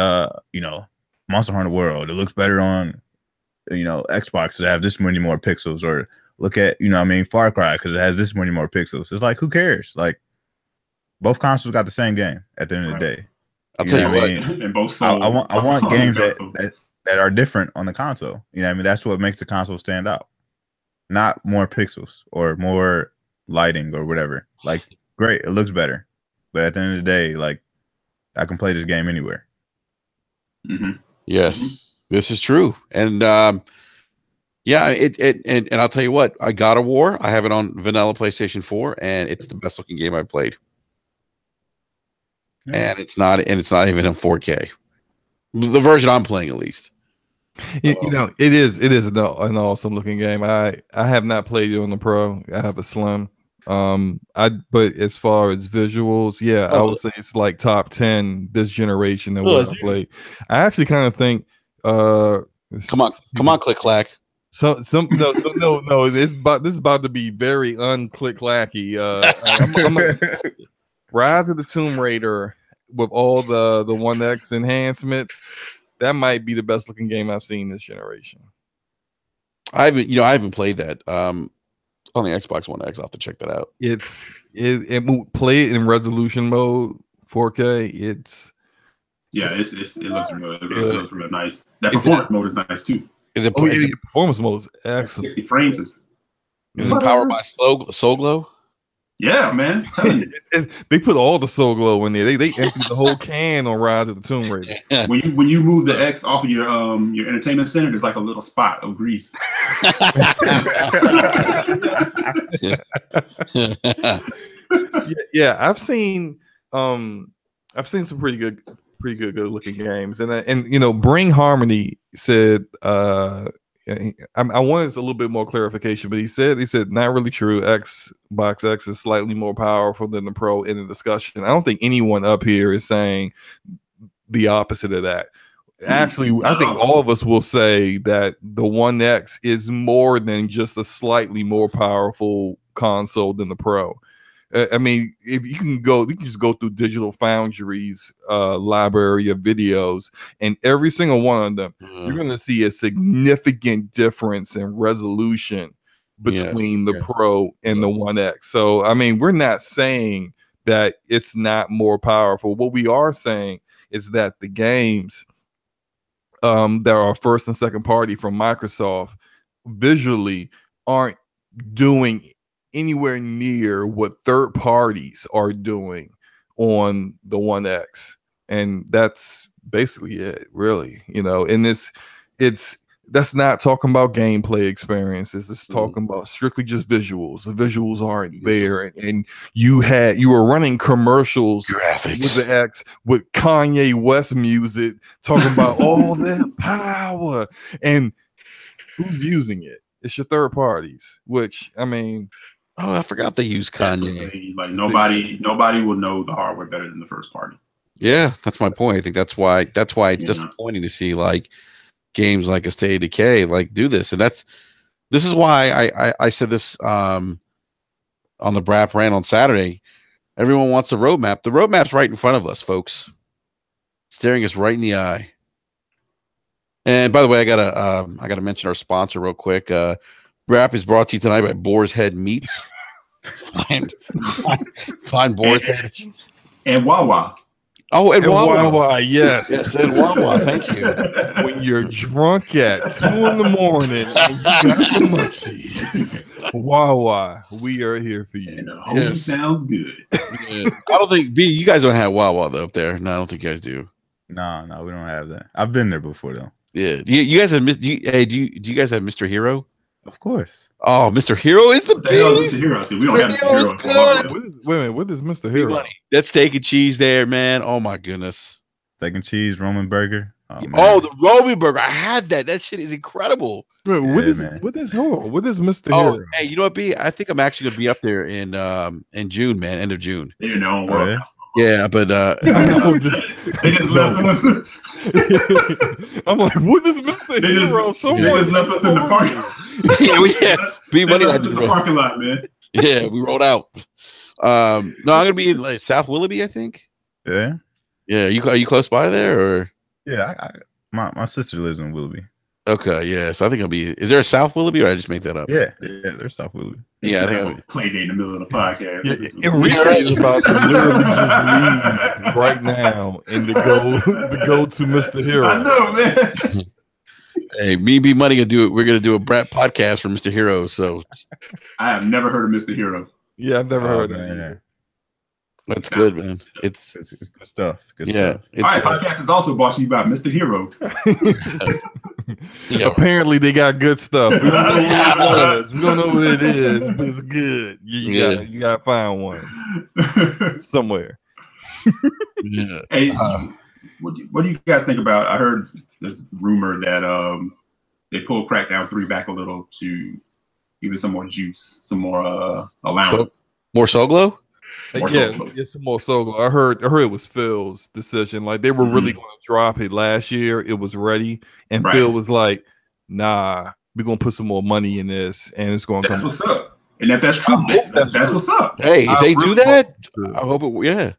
you know, Monster Hunter World. It looks better on, you know, Xbox to have this many more pixels, or look at, you know what I mean, Far Cry because it has this many more pixels. It's like, who cares? Like, both consoles got the same game at the end of the day. I'll tell you what. And both I want games that are different on the console. You know what I mean? That's what makes the console stand out. Not more pixels or more lighting or whatever. Like, great, it looks better. But at the end of the day, like, I can play this game anywhere. Yes, this is true. And yeah, and I'll tell you what, I God of War, I have it on vanilla PlayStation 4, and it's the best looking game I've played. And it's not even in 4K. The version I'm playing, at least. You know, it is an awesome looking game. I have not played it on the Pro. I have a Slim. But as far as visuals, I would say it's like top 10 this generation that what I played. I actually kind of think come on, click clack. No, this is about to be very unclick clacky. Rise of the Tomb Raider with all the 1X enhancements, that might be the best looking game I've seen this generation. I haven't played that. On the Xbox One X, I'll have to check that out. It play it in resolution mode, 4K. It looks real nice. That performance mode is nice too. Is it? Performance mode is excellent. 60 frames is it powered by Soul Glow? Yeah, man. They put all the Soul Glow in there. They emptied the whole can on Rise of the Tomb Raider. When you move the X off of your entertainment center, there's like a little spot of grease. Yeah, I've seen some pretty good looking games, and you know, Bring Harmony said I wanted a little bit more clarification, but he said not really true. Xbox X is slightly more powerful than the Pro in the discussion. I don't think anyone up here is saying the opposite of that. Actually, I think all of us will say that the One X is more than just a slightly more powerful console than the Pro. I mean, if you can just go through Digital Foundry's library of videos, and every single one of them, you're going to see a significant difference in resolution between the Pro and the One X. So, I mean, we're not saying that it's not more powerful. What we are saying is that the games that are first and second party from Microsoft visually aren't doing anywhere near what third parties are doing on the One X, and that's basically it, really. You know, and that's not talking about gameplay experiences. It's talking about strictly just visuals. The visuals aren't there, and you were running commercials with the X with Kanye West music talking about all that power, and who's using it? It's your third parties, which, I mean, oh, I forgot they use Kanye. Like nobody will know the hardware better than the first party. Yeah, that's my point. I think that's why it's disappointing to see like games like a State of Decay like do this, and this is why I said this on the Brap Rant on Saturday. Everyone wants a roadmap. The roadmap's right in front of us, folks. staring us right in the eye. And by the way, I gotta mention our sponsor real quick. Wrap is brought to you tonight by Boar's Head Meats. Find Boar's Head and Wawa. Oh, and Wawa, yes. Yes, and Wawa, thank you. When you're drunk at 2 in the morning and you got the munchies, Wawa, we are here for you. And the homie sounds good. Yeah. I don't think, B, you guys don't have Wawa, though, up there. No, I don't think you guys do. No, we don't have that. I've been there before, though. Yeah. You guys have, do you guys have Mr. Hero? Of course. Oh, Mr. Hero is the best. Mr. Hero. See, we don't have Mr. Hero. Wait a minute, what is Mr. Hero? That steak and cheese there, man. Oh my goodness. Steak and cheese, Roman burger. Oh, the Roman burger. I had that. That shit is incredible. Wait, what is Mr. Hero? Hey, you know what, B? I think I'm actually gonna be up there in June, man, end of June. You know, yeah, but I know they just left us. I'm like, what is Mr. Hero? They just left us in the parking lot. B Money in the parking lot, man. Yeah, we rolled out. No, I'm gonna be in South Willoughby, I think. Yeah. Yeah, are you close by there or? Yeah, my sister lives in Willoughby. Okay, yeah. So I think I'll be. Is there a South Willoughby, or I just make that up? Yeah, there's South Willoughby. Yeah, I think I'll play day in the middle of the podcast. Enrique is about to literally just leave right now and to go to Mr. Hero. I know, man. Hey, me and B Money gonna do it. We're gonna do a Brat podcast for Mr. Hero. So I have never heard of Mr. Hero. Yeah, I've never heard of that. That's good, man. It's good stuff. Good stuff. All right, podcast is also brought to you by Mr. Hero. Yeah. Apparently, they got good stuff. We don't know what it is. We don't know what it is, but it's good. You gotta find one somewhere. Yeah. Hey, what do you guys think about? I heard this rumor that they pulled Crackdown 3 back a little to give it some more juice, some more allowance. More Soul Glow? Some more Soul Glow. I heard it was Phil's decision. Like they were really going to drop it last year. It was ready, and Phil was like, "Nah, we're gonna put some more money in this, and it's going to." That's what's up. And if that's true, that's what's up. Hey, if they do that, I hope it. Yeah,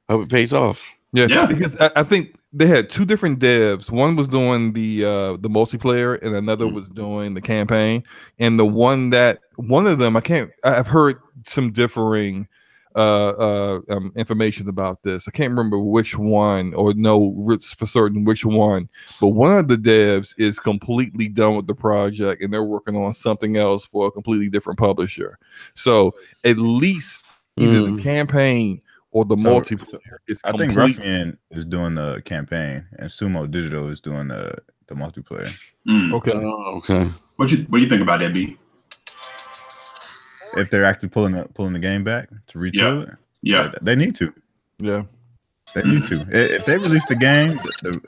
I hope it pays off. Yeah, because I think they had two different devs. One was doing the multiplayer, and another was doing the campaign. And the one of them, I've heard some differing information about this. I can't remember which one or know for certain which one, but one of the devs is completely done with the project and they're working on something else for a completely different publisher. So at least either the campaign or the multiplayer is I think Ruffian is doing the campaign and Sumo Digital is doing the multiplayer. Okay. Okay. What you think about that, B? If they're actually pulling the game back to retool it, they need to. Yeah, they need to. If they release the game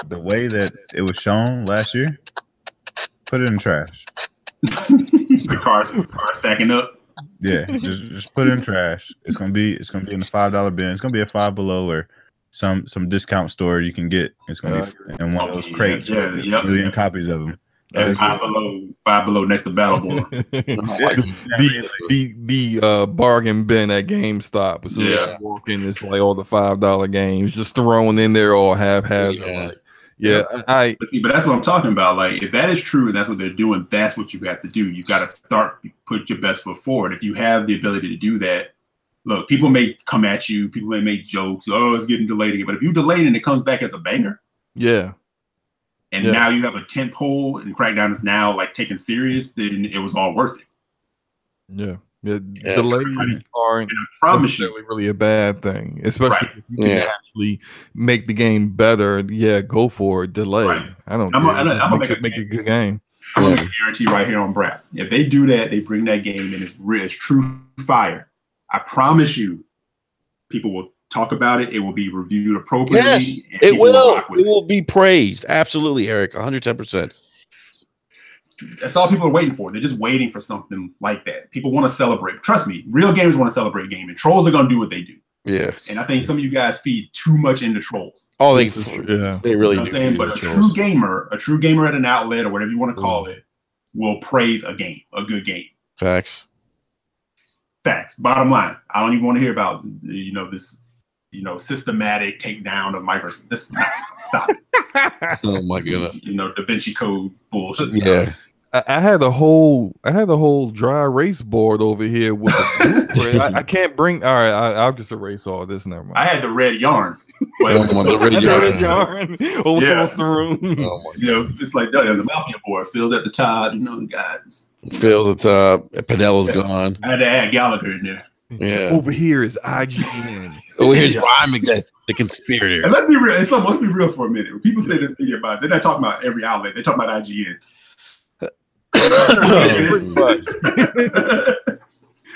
the way that it was shown last year, put it in trash. The cars stacking up. Yeah, just put it in trash. It's gonna be in the $5 bin. It's gonna be a Five Below or some discount store you can get. It's gonna be in one of those crates with a million copies of them. Five below next to Battleborn. the bargain bin at GameStop. So working, it's like all the $5 games just thrown in there all haphazard. But that's what I'm talking about. Like, if that is true and that's what they're doing, that's what you have to do. You got to put your best foot forward. If you have the ability to do that, look, people may come at you. People may make jokes. Oh, it's getting delayed again. But if you delay it and it comes back as a banger, and now you have a tent pole and Crackdown is now like taken serious, then it was all worth it. Delays aren't really a bad thing, especially if you can actually make the game better. Yeah, go for it. Delay. I don't. I'm gonna make a good game. I'm gonna make a guarantee right here on Brat. If they do that, they bring that game and it's true fire. I promise you, people will talk about it. It will be reviewed appropriately. Yes, it will. It will be praised. Absolutely, Eric. 110%. That's all people are waiting for. They're just waiting for something like that. People want to celebrate. Trust me, real gamers want to celebrate gaming. Trolls are going to do what they do. Yeah. And I think some of you guys feed too much into trolls. Oh, they really do. I'm saying, but a true gamer at an outlet or whatever you want to call it, will praise a good game. Facts. Bottom line. I don't even want to hear about this systematic takedown of Microsoft. This stop it. Oh my goodness. Da Vinci Code bullshit. Yeah. I had a whole dry erase board over here with the blueprint. I can't bring. All right, I'll just erase all this. Never mind. I had the red yarn. The red yarn across the room. Oh it's like the Mafia board fills at the top. The guys. Fills at the top. Penelo's gone. I had to add Gallagher in there. Yeah. Over here is IGN. Over here's Ryan the conspirator. And let's be real. Let's be real for a minute. When people say this media about, they're not talking about every outlet. They're talking about IGN.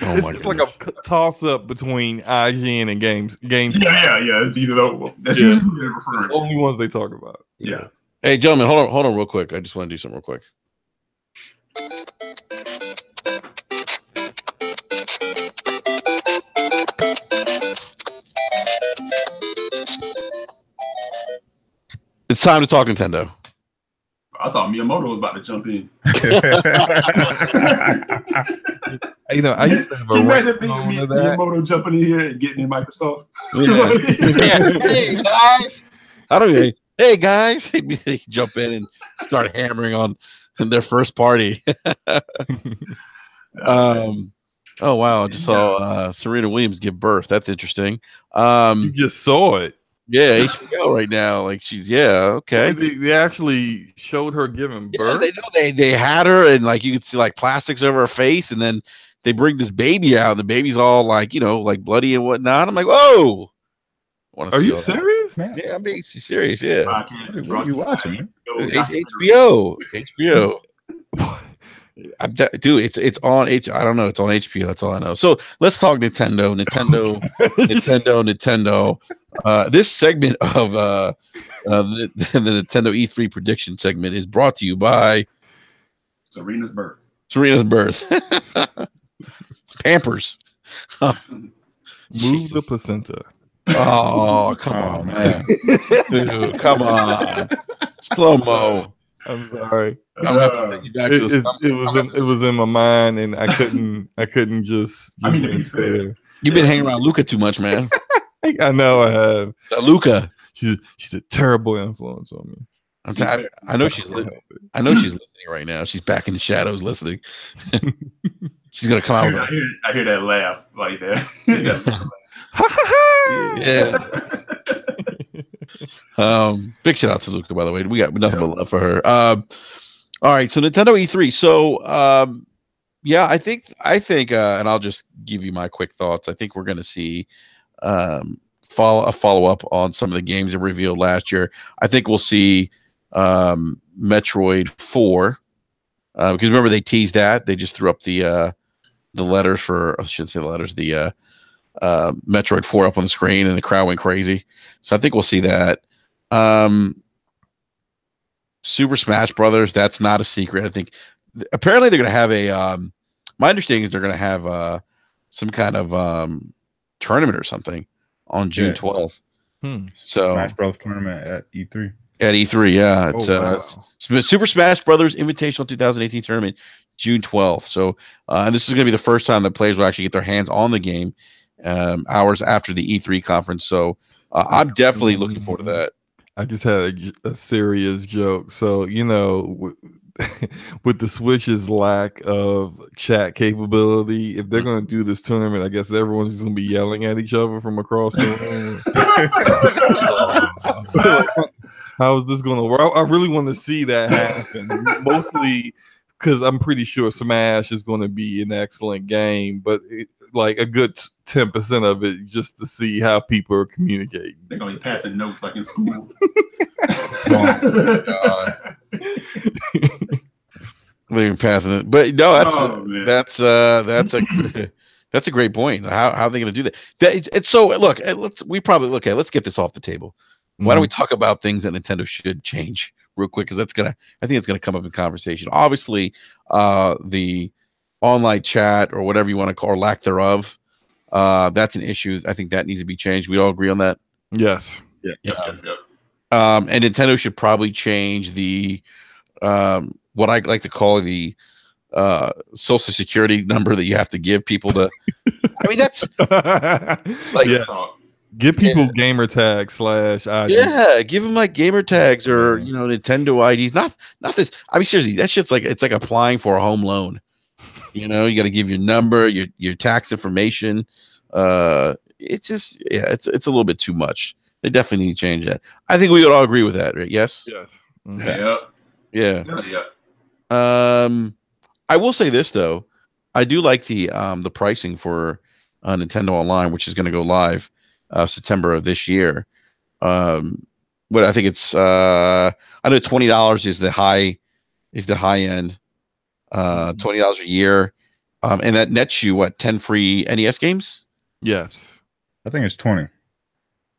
It's like a toss up between IGN and games. Yeah. It's either that's usually who they're referring to. Only ones they talk about. Yeah. Hey, gentlemen, hold on real quick. I just want to do something real quick. It's time to talk Nintendo. I thought Miyamoto was about to jump in. I used to have a imagine Miyamoto jumping in here and getting in Microsoft. Hey guys, Hey guys, they jump in and start hammering on their first party. Oh wow! I just saw Serena Williams give birth. That's interesting. You just saw it. Yeah, HBO right now. Like okay. They actually showed her giving birth. Yeah, they had her, and like you could see like plastics over her face, and then they bring this baby out, and the baby's all like like bloody and whatnot. I'm like, whoa! Are you serious? Man? Yeah, I'm being serious. Yeah. What are you watching, man? HBO. Dude, it's on I don't know. It's on HBO. That's all I know. So let's talk Nintendo. This segment of the Nintendo E3 prediction segment is brought to you by Serena's birth. Pampers. Move the placenta. Oh, come on, man. Dude, come on. Slow-mo. I'm sorry. It was in my mind, and I couldn't just. I mean, to be fair, you've been hanging around Luca too much, man. I know I have. Luca, she's a terrible influence on me. I know she's listening right now. She's back in the shadows listening. She's gonna come out. I hear that laugh like that. Yeah. Big shout out to Luca, by the way. We got nothing but love for her. All right, so Nintendo E3. So I think and I'll just give you my quick thoughts. I think we're gonna see follow up on some of the games that were revealed last year. I think we'll see Metroid 4. Because remember they teased that. They just threw up the letters for I shouldn't say the letters, the Metroid 4 up on the screen, and the crowd went crazy. So I think we'll see that. Super Smash Brothers, that's not a secret. I think apparently they're going to have a my understanding is they're going to have some kind of tournament or something on June 12th. So Smash Bros tournament at E3. At E3, yeah. It's Super Smash Brothers Invitational 2018 tournament, June 12th. So and this is going to be the first time that players will actually get their hands on the game hours after the E3 conference. So I'm definitely looking forward to that. I just had a serious joke. So, with the Switch's lack of chat capability, if they're going to do this tournament, I guess everyone's just going to be yelling at each other from across the room. How is this going to work? I really want to see that happen. Mostly because I'm pretty sure Smash is going to be an excellent game, but like a good 10% of it just to see how people are communicating. They're going to be passing notes like in school. Oh, God. They're passing it, but no, that's a great point. How are they going to do that? It's so look. Let's get this off the table. Why don't we talk about things that Nintendo should change real quick? Because I think it's gonna come up in conversation. Obviously, the online chat or whatever you want to call, or lack thereof, that's an issue. I think that needs to be changed. We all agree on that. Yes. Yeah. And Nintendo should probably change the what I like to call the social security number that you have to give people to. I mean, that's like Give people gamer tags / ID. Yeah, give them like gamer tags or Nintendo IDs. Not this. I mean, seriously, that shit's like it's like applying for a home loan. You got to give your number, your tax information. It's just it's a little bit too much. They definitely need to change that. I think we would all agree with that, right? Yes. Yes. Yeah. I will say this though, I do like the pricing for Nintendo Online, which is going to go live September of this year. But I think it's I know $20 is the high end. $20 a year, and that nets you 10 free NES games. Yes, I think it's 20.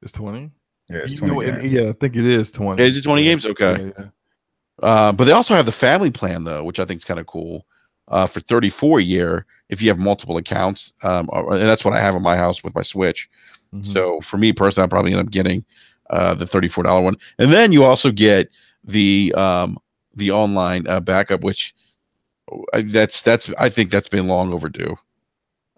It's 20. Yeah, it's 20. I think it is 20. Is it 20 games? Okay. Yeah. But they also have the family plan though, which I think is kind of cool. For $34 a year, if you have multiple accounts, and that's what I have in my house with my Switch. Mm-hmm. So for me personally, I'm probably end up getting the $34 one, and then you also get the online backup, which. I think that's been long overdue.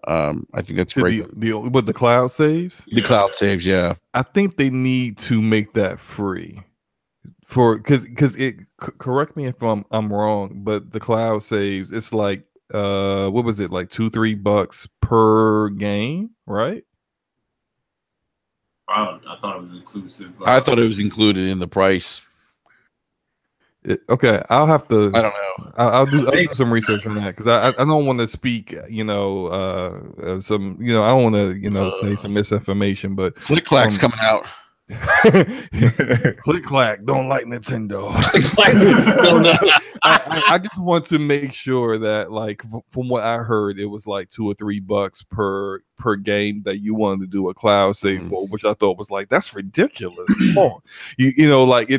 I think that's great. With the cloud saves? The cloud saves, yeah. I think they need to make that free because it. Correct me if I'm wrong, but the cloud saves, it's like what was it, like $2-3 per game, right? I thought it was inclusive. I thought it was included in the price. Okay, I'll have to. I don't know. I'll do some research on that because I don't want to speak. I don't want to say some misinformation. But Click Clack's coming out. Click Clack don't like Nintendo. I just want to make sure that, like, from what I heard, it was like $2 or $3 per game that you wanted to do a cloud save for, which I thought was like, that's ridiculous. Come on, like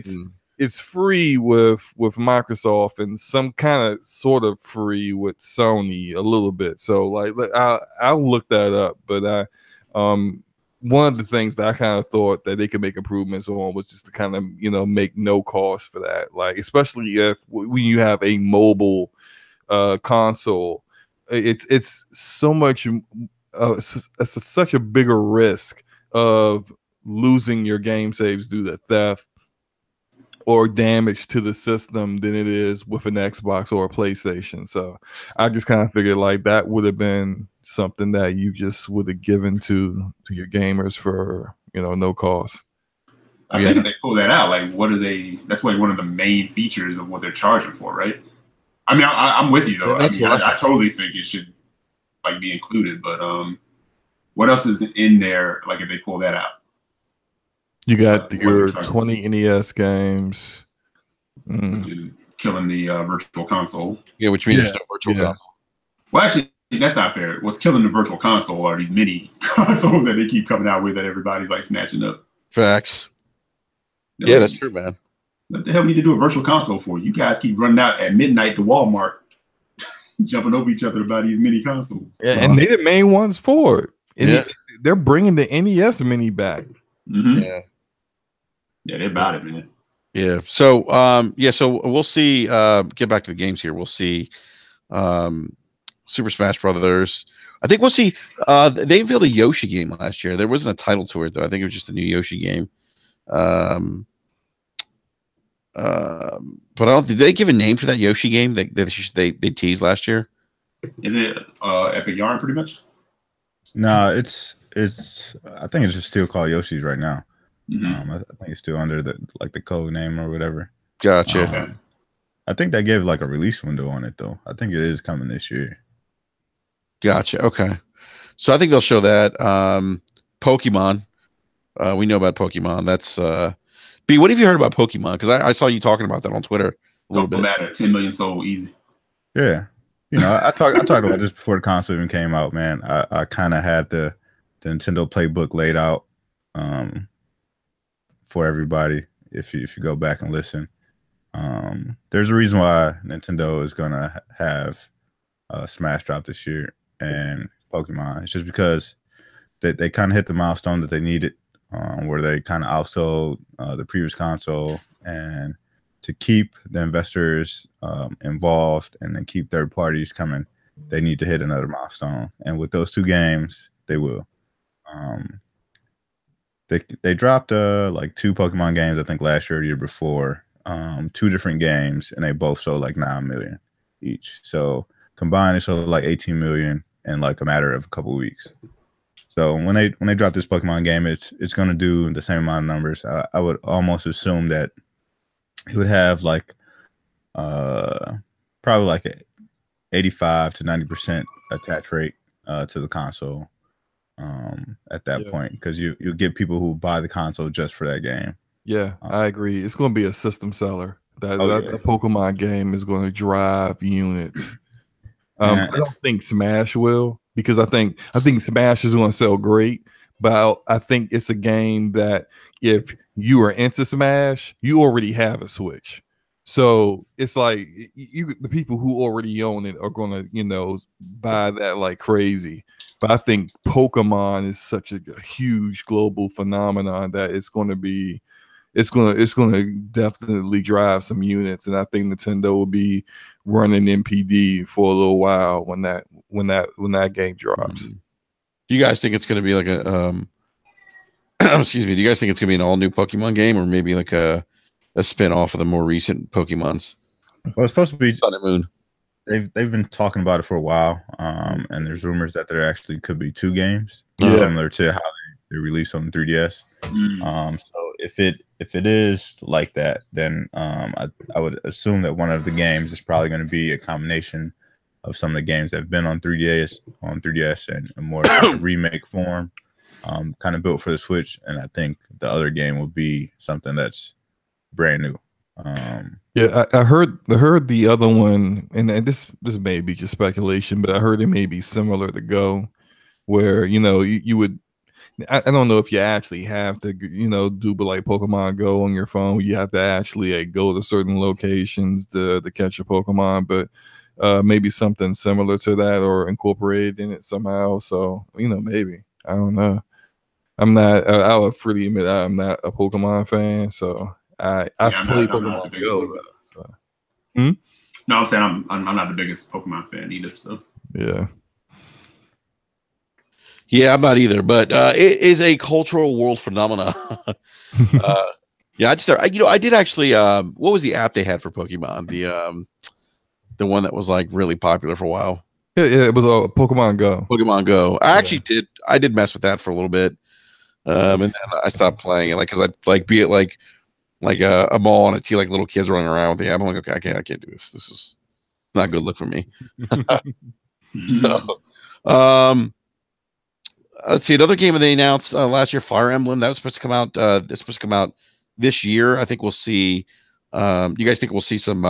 it's free with Microsoft and some kind of sort of free with Sony a little bit. So like I'll look that up. But one of the things that I kind of thought that they could make improvements on was just to kind of make no cost for that. Like especially when you have a mobile console, it's so much it's such a bigger risk of losing your game saves due to theft or damage to the system than it is with an Xbox or a PlayStation. So I just kind of figured like that would have been something that you just would have given to your gamers for, no cost. I think they pull that out. Like, that's like one of the main features of what they're charging for, right? I mean, I'm with you though. I totally think it should like be included, but what else is in there? Like if they pull that out? You got your 20 NES games. Which is killing the virtual console. Yeah, which means there's no virtual console. Well, actually, that's not fair. What's killing the virtual console are these mini consoles that they keep coming out with that everybody's like snatching up. Facts. Yeah, that's true, man. What the hell we need to do a virtual console for? You guys keep running out at midnight to Walmart, jumping over each other to buy these mini consoles. Yeah, and they're the main ones for it. They're bringing the NES mini back. Mm-hmm. Yeah, they're about it, man. Yeah. So, so we'll see. Get back to the games here. We'll see Super Smash Brothers. I think we'll see. They unveiled a Yoshi game last year. There wasn't a title to it, though. I think it was just a new Yoshi game. But did they give a name for that Yoshi game that they teased last year? Is it Epic Yarn, pretty much? No, it's. I think it's just still called Yoshi's right now. Mm-hmm. I think it's still under the code name or whatever. Gotcha. I think they gave like a release window on it though. I think it is coming this year. Gotcha. Okay. So I think they'll show that. Pokemon. We know about Pokemon. That's B. What have you heard about Pokemon? Because I saw you talking about that on Twitter a little bit. Matter 10 million sold easy. Yeah. I talked about this before the console even came out, man. I kind of had the Nintendo playbook laid out for everybody. If you go back and listen, there's a reason why Nintendo is gonna have Smash drop this year and Pokemon. It's just because they kind of hit the milestone that they needed, where they kind of outsold the previous console, and to keep the investors involved and then keep third parties coming, they need to hit another milestone. And with those two games, they will. they dropped like 2 Pokemon games, I think last year or the year before. 2 different games, and they both sold like 9 million each. So combined, it sold like 18 million in like a matter of a couple of weeks. So when they drop this Pokemon game, it's going to do the same amount of numbers. I would almost assume that it would have like probably like a 85 to 90% attach rate to the console at that point, because you'll get people who buy the console just for that game. Yeah, I agree. It's going to be a system seller. That Pokemon game is going to drive units. I don't think Smash will, because I think Smash is going to sell great, but I think it's a game that if you are into Smash, you already have a Switch. So it's like the people who already own it are going to, buy that like crazy. But I think Pokemon is such a huge global phenomenon that it's going to definitely drive some units, and I think Nintendo will be running NPD for a little while when that game drops. Do you guys think it's going to be like a excuse me? Do you guys think it's going to be an all new Pokemon game, or maybe like a spin off of the more recent Pokemons? Well, it's supposed to be Sun and Moon. They've been talking about it for a while, and there's rumors that there actually could be 2 games, similar to how they released on 3DS. So if it is like that, then I would assume that one of the games is probably going to be a combination of some of the games that have been on 3DS and a more remake form, kind of built for the Switch. And I think the other game will be something that's brand new. I heard the other one, and this may be just speculation, but I heard it may be similar to Go, where you would. I don't know if you actually have to, do like Pokemon Go on your phone. You have to actually go to certain locations to catch a Pokemon, but maybe something similar to that or incorporated in it somehow. So, maybe. I don't know. I'm not, I'll freely admit I'm not a Pokemon fan. So I play Pokemon Go. So. No, I'm saying I'm not the biggest Pokemon fan either. So yeah. Yeah, I'm not either, but it is a cultural world phenomena. Yeah, I did actually. What was the app they had for Pokemon? The one that was like really popular for a while. Yeah, it was Pokemon Go. Pokemon Go. I actually did mess with that for a little bit, and then I stopped playing it, like because I'd be at like a mall and I'd see like little kids running around with the app. I'm like, okay, I can't do this. This is not a good look for me. So, let's see, another game that they announced last year, Fire Emblem, that was supposed to come out. It's supposed to come out this year. I think we'll see. You guys think we'll see some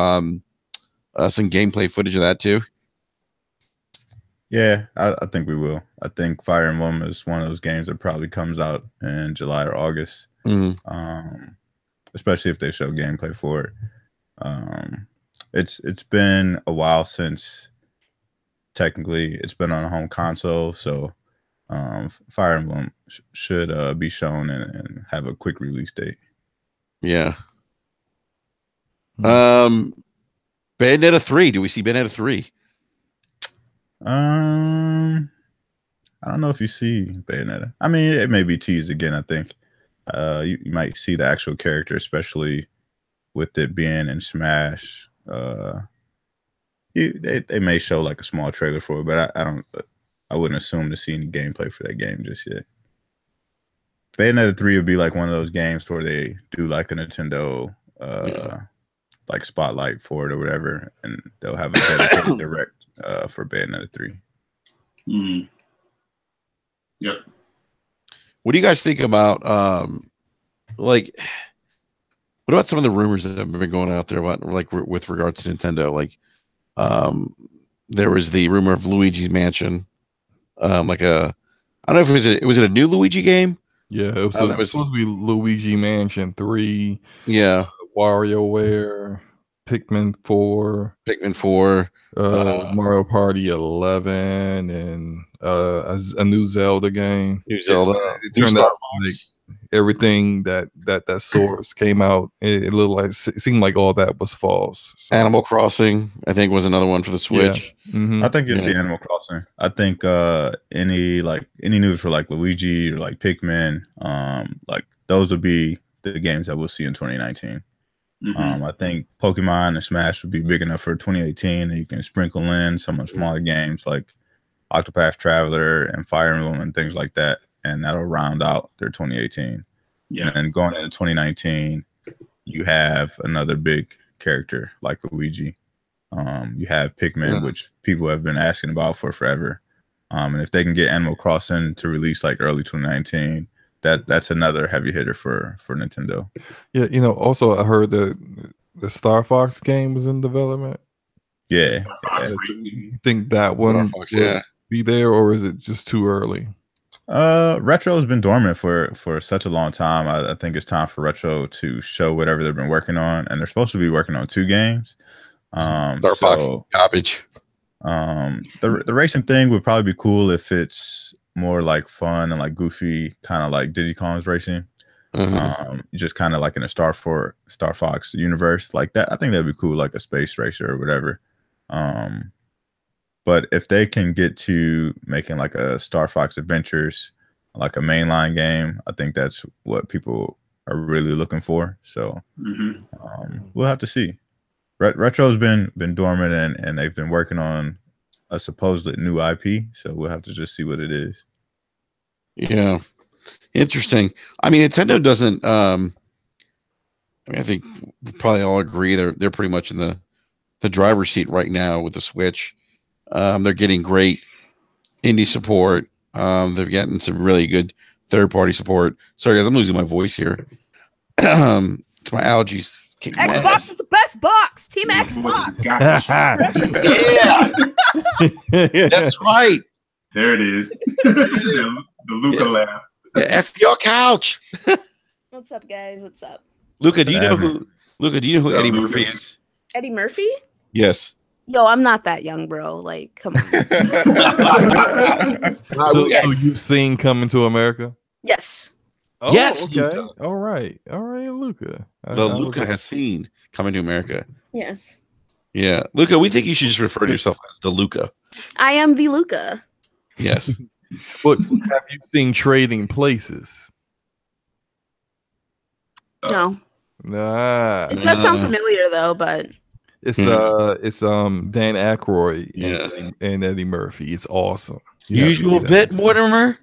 gameplay footage of that too? Yeah, I think we will. I think Fire Emblem is one of those games that probably comes out in July or August. Especially if they show gameplay for it. It's been a while since technically it's been on a home console, so Fire Emblem should be shown and have a quick release date. Yeah. Bayonetta 3. Do we see Bayonetta 3? I don't know if you see Bayonetta. I mean, it may be teased again. I think you might see the actual character, especially with it being in Smash. They may show like a small trailer for it, but I wouldn't assume to see any gameplay for that game just yet. Bayonetta 3 would be like one of those games where they do like a Nintendo like spotlight for it or whatever, and they'll have a dedicated direct for Bayonetta 3. Yep. What do you guys think about what about some of the rumors that have been going out there about like with regards to Nintendo? Like there was the rumor of Luigi's Mansion. I don't know if it was a new Luigi game? Yeah, it was supposed to be Luigi Mansion 3. Yeah. WarioWare, Pikmin 4, Mario Party 11, and a new Zelda game. New Zelda. It turned out everything that source came out, it looked like, it seemed like all that was false. So. Animal Crossing, I think, was another one for the Switch. Yeah. Mm-hmm. I think you'll see Animal Crossing. I think any news for like Luigi or like Pikmin, like those would be the games that we'll see in 2019. I think Pokemon and Smash would be big enough for 2018, and you can sprinkle in some of the smaller games like Octopath Traveler and Fire Emblem and things like that, and that'll round out their 2018. Yeah. And then going into 2019, you have another big character like Luigi. You have Pikmin, which people have been asking about for forever. And if they can get Animal Crossing to release like early 2019, that's another heavy hitter for Nintendo. Yeah, you know, also I heard the Star Fox game was in development. Yeah. You think that one will be there, or is it just too early? Retro has been dormant for such a long time. I think it's time for Retro to show whatever they've been working on, and they're supposed to be working on 2 games. Star Fox garbage. The racing thing would probably be cool if it's more like fun and like goofy, kind of like Diddy Kong's racing. Just kind of like in a Star Fox universe like that. I think that'd be cool, like a space racer or whatever. But if they can get to making like a Star Fox Adventures, like a mainline game, I think that's what people are really looking for. So we'll have to see. Retro's been dormant, and they've been working on a supposed new IP. So we'll have to just see what it is. Yeah, interesting. I mean, Nintendo doesn't. I mean, I think we probably all agree they're pretty much in the driver's seat right now with the Switch. They're getting great indie support. They're getting some really good third-party support. Sorry, guys, I'm losing my voice here. It's my allergies. Xbox is the best box. Team Xbox. Yeah, that's right. There it is. The Luca laugh. F your couch. What's up, guys? What's up? Luca, do you know who Eddie Murphy is? Eddie Murphy? Yes. Yo, I'm not that young, bro. Like, come on. So you've seen Coming to America? Yes. Oh, yes. Okay. Luca. All right, Luca. Luca has seen Coming to America. Yes. Yeah, Luca. We think you should just refer to yourself as the Luca. I am the Luca. Yes. But have you seen Trading Places? No. Nah. It does sound familiar though, but it's Dan Aykroyd and Eddie Murphy. It's awesome. Usual bit, Mortimer.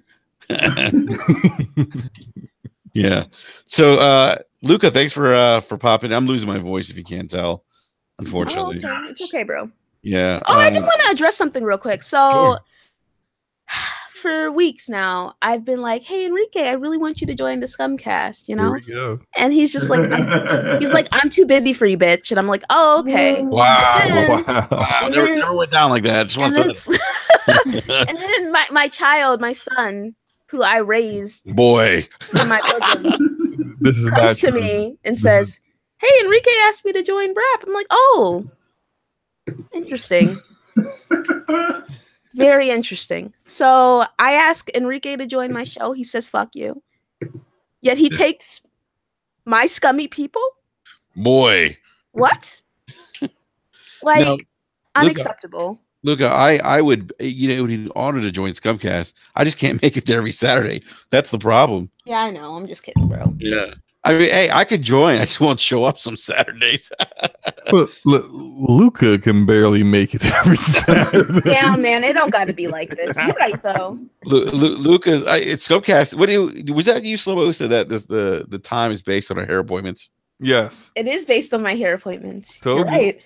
Yeah. So Luca, thanks for popping. I'm losing my voice if you can't tell, unfortunately. Oh, okay. It's okay, bro. Yeah. Oh, I do want to address something real quick. So for weeks now, I've been like, "Hey, Enrique, I really want you to join the Scumcast," you know? Here we go. And he's just like, I'm too busy for you, bitch. And I'm like, oh, okay. Wow. Never went down like that. And then my child, my son, who I raised in my bosom, this is comes to me and says, "Hey, Enrique asked me to join BRAP." I'm like, oh, interesting. Very interesting. So I ask Enrique to join my show. He says, "Fuck you." Yet he takes my scummy people. Boy. What? Like, no, unacceptable. Luca, I would, it would be an honor to join Scumcast. I just can't make it there every Saturday. That's the problem. Yeah, I know. I'm just kidding, bro. Yeah. I mean, hey, I could join. I just won't show up some Saturdays. But Luca can barely make it every Saturday. Yeah, man, it don't got to be like this. You're right, though. Luca, it's Scumcast. Was that you, Slobo, who said that the time is based on our hair appointments? Yes, it is based on my hair appointments. You're right.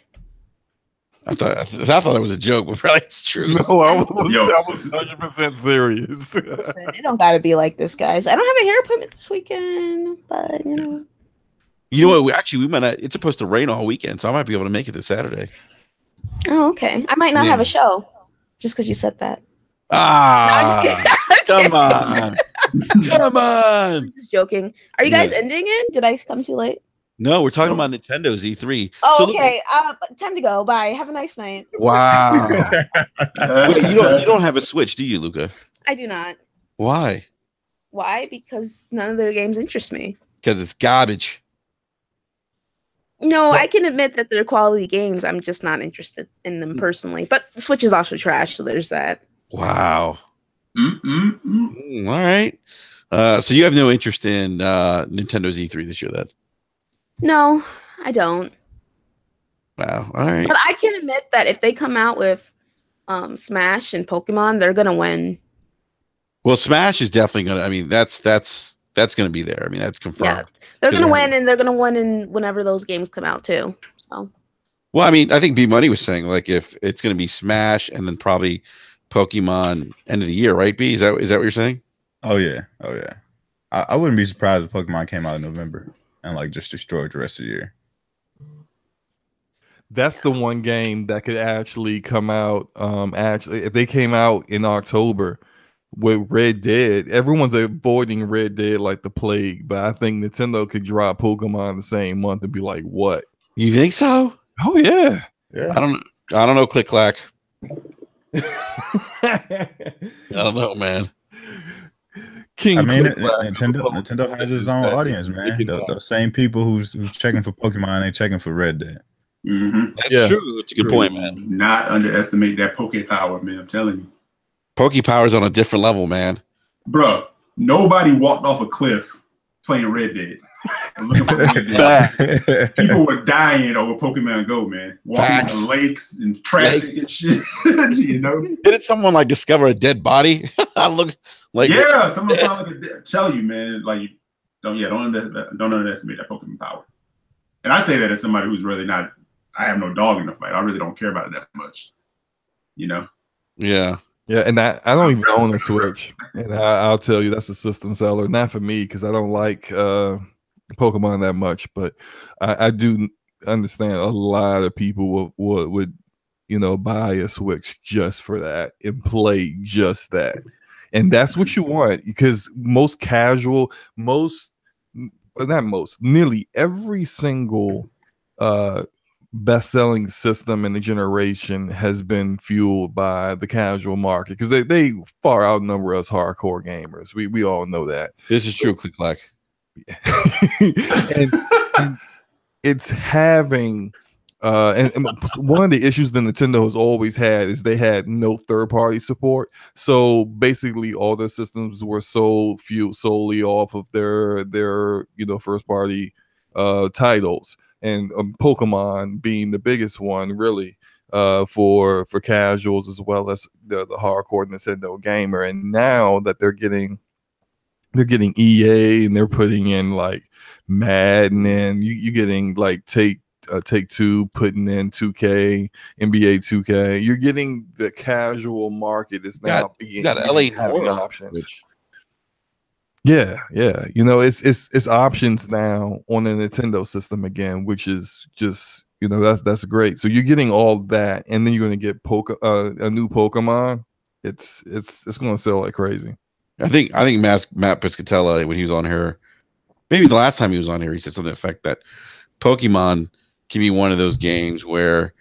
I thought it was a joke, but probably it's true. No, I was 100% serious. Listen, it don't gotta be like this, guys. I don't have a hair appointment this weekend, but you know. You know what? We might not. It's supposed to rain all weekend, so I might be able to make it this Saturday. Oh, okay. I might not have a show just because you said that. No, I'm just kidding. Come on. Come on. I'm just joking. Are you guys ending it? Did I come too late? No, we're talking about Nintendo's E3. Oh, so okay. Time to go. Bye. Have a nice night. Wow. Wait, you don't have a Switch, do you, Luca? I do not. Why? Why? Because none of their games interest me. Because it's garbage. No, I can admit that they're quality games. I'm just not interested in them personally. But Switch is also trash, so there's that. Wow. All right. So you have no interest in Nintendo's E3 this year, then? No, I don't. Wow. All right. But I can admit that if they come out with Smash and Pokemon, they're gonna win. Well, Smash is definitely gonna. I mean, that's gonna be there. I mean, that's confirmed. Yeah, they're gonna win, and they're gonna win in whenever those games come out too. So. Well, I mean, I think B Money was saying like if it's gonna be Smash and then probably Pokemon end of the year, right? B, is that what you're saying? Oh yeah. I wouldn't be surprised if Pokemon came out in November and like just destroyed the rest of the year. That's the one game that could actually come out. Actually, if they came out in October with Red Dead, everyone's avoiding Red Dead like the plague. But I think Nintendo could drop Pokemon the same month and be like, "What? You think so? Oh yeah, Yeah. I don't know. Click clack. I don't know, man. King. I mean, Nintendo has its own audience, man. The same people who's checking for Pokemon ain't checking for Red Dead. That's true. It's a good point, man. Not underestimate that Poke Power, man. I'm telling you. Poke Power's on a different level, man. Bro, nobody walked off a cliff playing Red Dead. Looking for Red Dead. People were dying over Pokemon Go, man. Walking on lakes and traffic and shit. You know? Didn't someone like discover a dead body? I look like someone found like a dead. Tell you, man, like don't underestimate that Pokemon Power. And I say that as somebody who's really not. I have no dog in the fight. I really don't care about it that much. You know? Yeah, and I don't even own a Switch. And I'll tell you, that's a system seller. Not for me, because I don't like Pokemon that much. But I do understand a lot of people would buy a Switch just for that and play just that. And that's what you want, because nearly every single best-selling system in the generation has been fueled by the casual market, because they far outnumber us hardcore gamers. We all know that. This is true, Click Clack. and it's having and one of the issues that Nintendo has always had is they had no third-party support. So basically all their systems were fueled solely off of their first-party titles. And Pokemon being the biggest one, really, for casuals as well as the hardcore Nintendo gamer. And now that they're getting EA and they're putting in like Madden, and you're getting like Take Two putting in 2K, NBA 2K. You're getting the casual market is now being having options. Yeah. It's options now on the Nintendo system again, which is just that's great. So you're getting all that, and then you're going to get a new Pokemon. It's going to sell like crazy. I think Matt Piscatella, when he was on here, maybe the last time he was on here, he said something to the effect that Pokemon can be one of those games where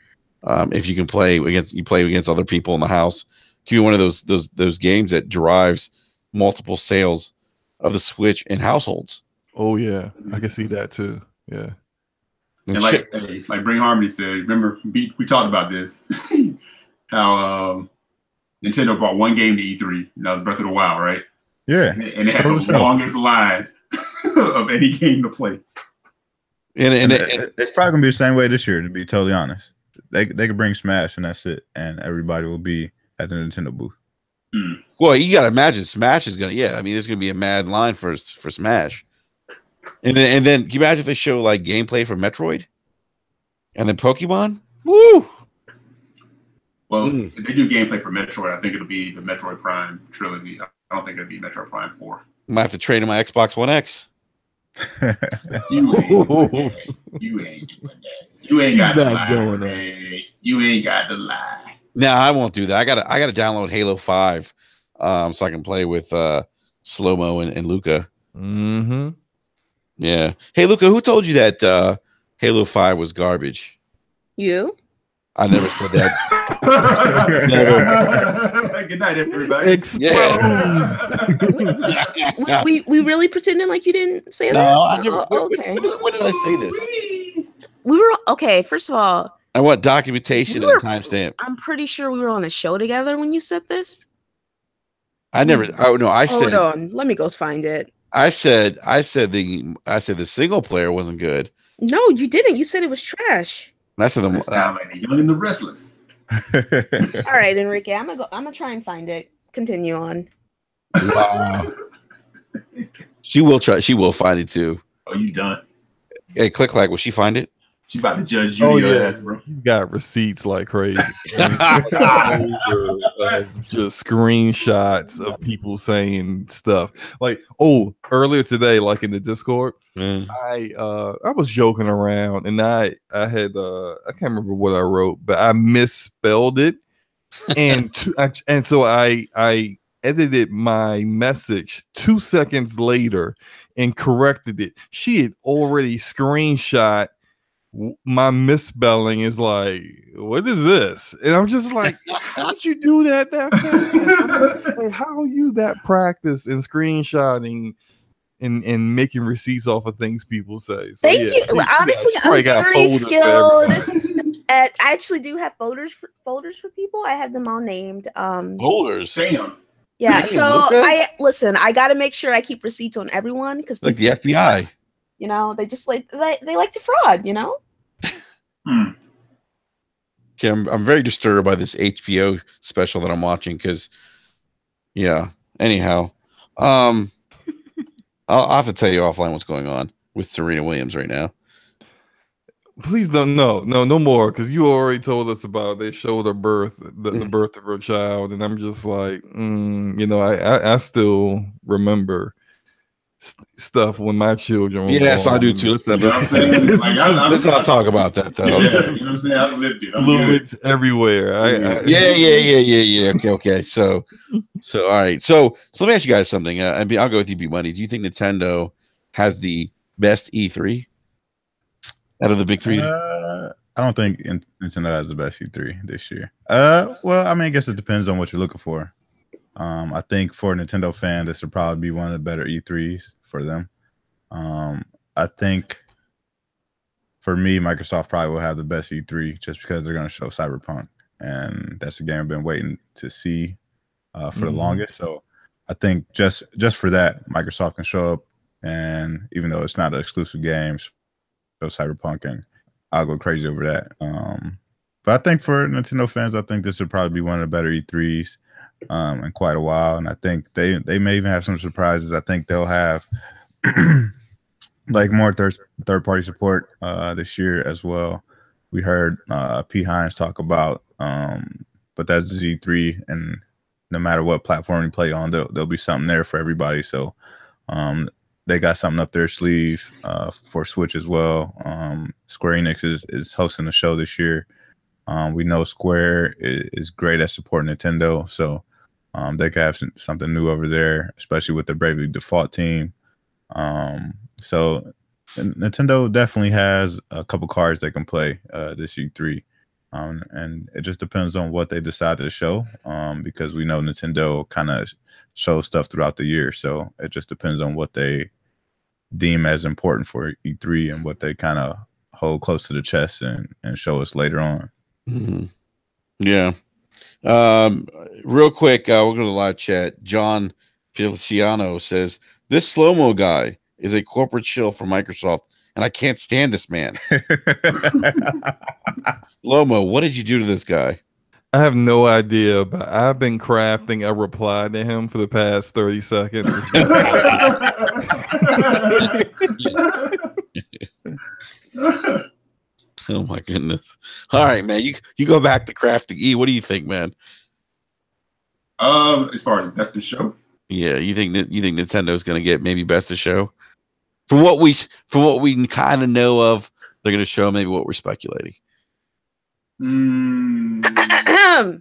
if you can play against other people in the house, it can be one of those games that drives multiple sales of the Switch in households. Oh yeah, I can see that too. Yeah. And like Bring Harmony said, remember we talked about this, how Nintendo brought one game to E3, and that was Breath of the Wild, right? Yeah. And it had the longest line of any game to play. And it's probably gonna be the same way this year, to be totally honest. They could bring Smash and that's it, and everybody will be at the Nintendo booth. Well, you gotta imagine Smash is gonna. Yeah, I mean, there's gonna be a mad line for Smash, and then can you imagine if they show like gameplay for Metroid, and then Pokemon? Woo! Well, if they do gameplay for Metroid, I think it'll be the Metroid Prime trilogy. I don't think it'll be Metroid Prime 4. I might have to trade in my Xbox One X. You ain't doing that. You ain't got to lie. You ain't got to lie. No, I won't do that. I gotta download Halo 5 so I can play with Slow-Mo and Luca. Mm-hmm. Yeah. Hey, Luca, who told you that Halo 5 was garbage? You? I never said that. Good night, everybody. we really pretending like you didn't say that? No, I never. Okay. When did I say this? We were okay. First of all, I want documentation and a timestamp. I'm pretty sure we were on a show together when you said this. I never. Oh no, I said. Hold on, let me go find it. I said the single player wasn't good. No, you didn't. You said it was trash. And I said the sound like the Young and the Restless. All right, Enrique, I'm gonna try and find it. Continue on. Wow. She will try. She will find it too. Oh, you done? Hey, Click Clack, will she find it? She about to judge you. Ass, bro. You got receipts like crazy. Just screenshots of people saying stuff. Like, earlier today, like in the Discord, I was joking around and I had I can't remember what I wrote, but I misspelled it, and so I edited my message 2 seconds later and corrected it. She had already screenshot my misspelling. Is like, what is this? And I'm just like, how'd you do that fast? Like, how you that practice in screenshotting and making receipts off of things people say? So, Thank you. Honestly, I'm very skilled. I actually do have folders for people. I have them all named. Folders. Damn. Yeah. So I got to make sure I keep receipts on everyone because like the FBI. You know, they just like they like to fraud. You know. Okay, I'm very disturbed by this HBO special that I'm watching because, yeah. Anyhow, I'll have to tell you offline what's going on with Serena Williams right now. Please don't. No more, because you already told us about they showed her birth, the birth of her child, and I'm just like, I still remember stuff when my children were yes, born. I do too. Let's not talk about that though. Yeah, you know what I'm saying? I've lived it. Fluids everywhere. Yeah. Okay. So all right. So let me ask you guys something. I'll go with you, B Money. Do you think Nintendo has the best E3 out of the big three? I don't think Nintendo has the best E3 this year. Well, I mean, I guess it depends on what you're looking for. I think for a Nintendo fan, this would probably be one of the better E3s for them. I think for me, Microsoft probably will have the best E3 just because they're going to show Cyberpunk, and that's a game I've been waiting to see for the longest. So I think just for that, Microsoft can show up, and even though it's not an exclusive game, show Cyberpunk, and I'll go crazy over that. But I think for Nintendo fans, I think this would probably be one of the better E3s in quite a while, and I think they may even have some surprises. I think they'll have like more third party support this year as well. We heard P. Hines talk about, but that's Z3, and no matter what platform you play on, there'll be something there for everybody. So they got something up their sleeve for Switch as well. Square Enix is hosting the show this year. We know Square is great at supporting Nintendo, so they could have something new over there, especially with the Bravely Default team. So Nintendo definitely has a couple cards they can play this E3, and it just depends on what they decide to show, because we know Nintendo kind of shows stuff throughout the year, so it just depends on what they deem as important for E3 and what they kind of hold close to the chest and show us later on. Mm-hmm. Yeah. Real quick, we'll go to the live chat. John Feliciano says, this slow-mo guy is a corporate shill for Microsoft, and I can't stand this man. Slow-mo, what did you do to this guy? I have no idea, but I've been crafting a reply to him for the past 30 seconds. Oh my goodness! All right, man. You go back to crafting. E, what do you think, man? As far as best of show, yeah, you think Nintendo's going to get maybe best of show? From what we kind of know of, they're going to show maybe what we're speculating. Uh-oh.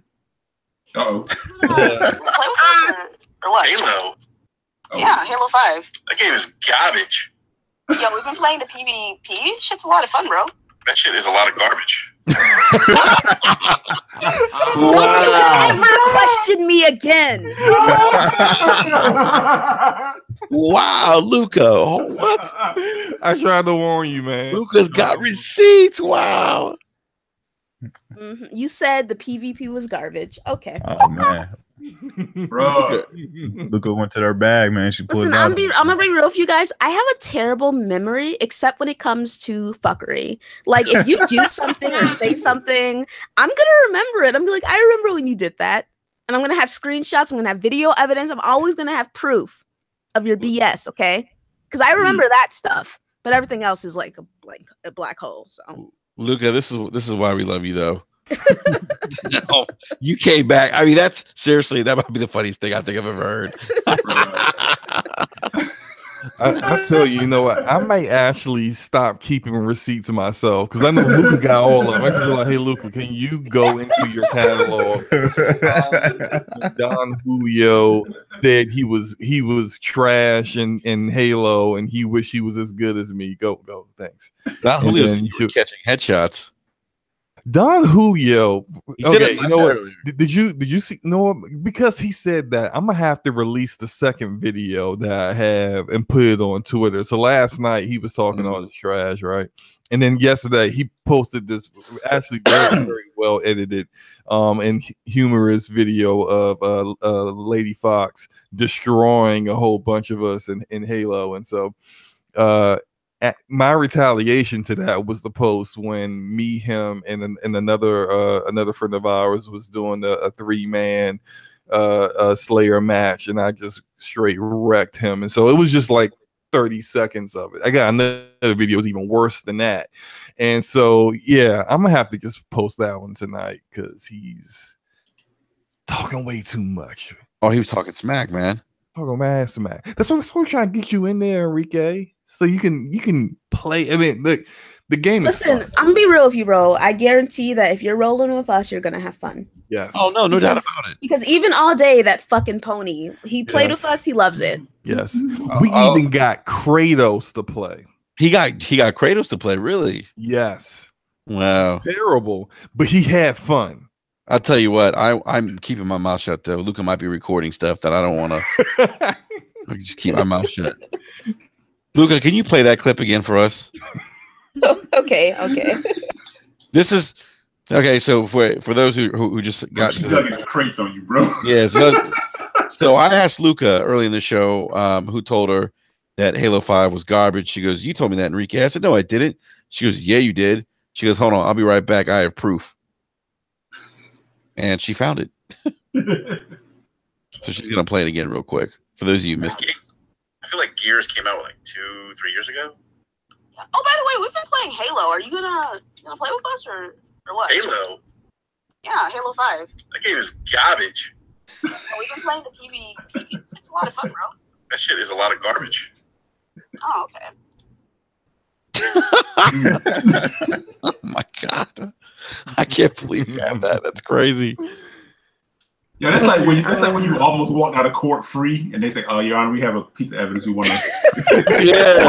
Or what? Halo. Oh. Yeah, Halo 5. That game is garbage. Yo, we've been playing the PvP. Shit's a lot of fun, bro. That shit is a lot of garbage. Don't you ever question me again. Wow, Luca. Oh, what? I tried to warn you, man. Luca's got receipts. Wow. You said the PvP was garbage. Okay. Oh man, Bro. Luca went to their bag, man. She pulled Listen, it out. I'm gonna be real with you guys. I have a terrible memory, except when it comes to fuckery. Like, if you do something or say something, I'm gonna remember it. I'm gonna be like, I remember when you did that, and I'm gonna have screenshots. I'm gonna have video evidence. I'm always gonna have proof of your BS. Okay, because I remember that stuff, but everything else is like a black hole. So, Luca, this is why we love you, though. No, you came back. I mean, that's seriously, that might be the funniest thing I think I've ever heard. I tell you, you know what? I might actually stop keeping receipts myself because I know Luca got all of them. I can be like, hey, Luca, can you go into your catalog? Don Julio said he was trash in Halo, and he wished he was as good as me. Go, thanks. Don Julio's catching headshots. Don Julio. Okay, you know what? Earlier. Did you see? No, because he said that, I'm gonna have to release the second video that I have and put it on Twitter. So last night he was talking all this trash, right? And then yesterday he posted this actually very, very well edited and humorous video of Lady Fox destroying a whole bunch of us in Halo. And so my retaliation to that was the post when me, him, and another friend of ours was doing a 3-man Slayer match, and I just straight wrecked him. And so it was just like 30 seconds of it. I got another video was even worse than that. And so yeah, I'm gonna have to just post that one tonight because he's talking way too much. Oh, he was talking smack, man. Talking smack. That's what we're trying to get you in there, Enrique. So you can play. I mean, look, the game is listen, fun. I'm gonna be real with you, bro. I guarantee that if you're rolling with us, you're gonna have fun. Yes. Oh no doubt about it. Because even all day, that fucking pony, he played with us. He loves it. Yes. We even got Kratos to play. He got Kratos to play, really? Yes. Wow. Terrible, but he had fun. I'll tell you what, I'm keeping my mouth shut though. Luca might be recording stuff that I don't want to. I just keep my mouth shut. Luca, can you play that clip again for us? Okay. This is okay. So for those who just got the crates on you, bro. Yeah. So I asked Luca early in the show who told her that Halo 5 was garbage. She goes, "You told me that, Enrique." I said, "No, I didn't." She goes, "Yeah, you did." She goes, "Hold on, I'll be right back. I have proof." And she found it. So she's gonna play it again real quick. For those of you who missed it. I feel like Gears came out like 2-3 years ago. Oh, by the way, we've been playing Halo. Are you gonna play with us or what? Halo? Yeah, Halo 5. That game is garbage. We've been playing the PvP. It's a lot of fun, bro. That shit is a lot of garbage. Oh, okay. Oh my god. I can't believe you have that. That's crazy. Yeah, that's like when you almost walked out of court free, and they say, "Oh, Your Honor, we have a piece of evidence we want to." Yeah.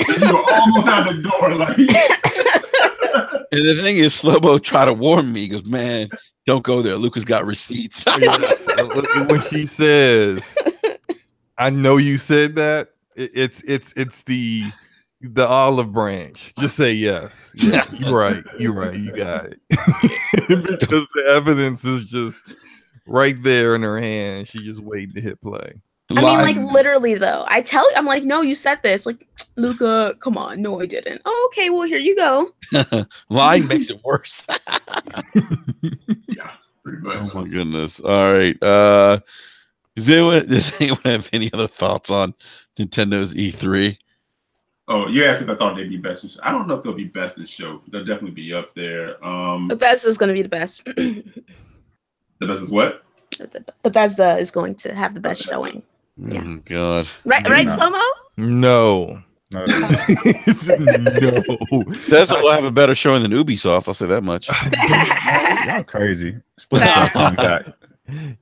You were almost out the door, like. And the thing is, Slobo tried to warn me. He goes, "Man, don't go there. Luca's got receipts." When she says, "I know you said that," it's the olive branch. Just say yes. Yeah, you're right. You got it. Because the evidence is just right there in her hand. She just waiting to hit play. I mean, like literally though. I'm like, no, you said this. Like, Luca, come on. No, I didn't. Oh, okay, well, here you go. Lying makes it worse. Yeah, pretty much. Oh my goodness. All right. Does anyone have any other thoughts on Nintendo's E3? Oh, you asked if I thought they'd be best in show. I don't know if they'll be best in show. They'll definitely be up there. Bethesda is going to be the best. The best is what? Bethesda is going to have the best showing. Yeah. Oh, God. Right, Slomo? No. No. Bethesda will have a better showing than Ubisoft. I'll say that much. Y'all crazy.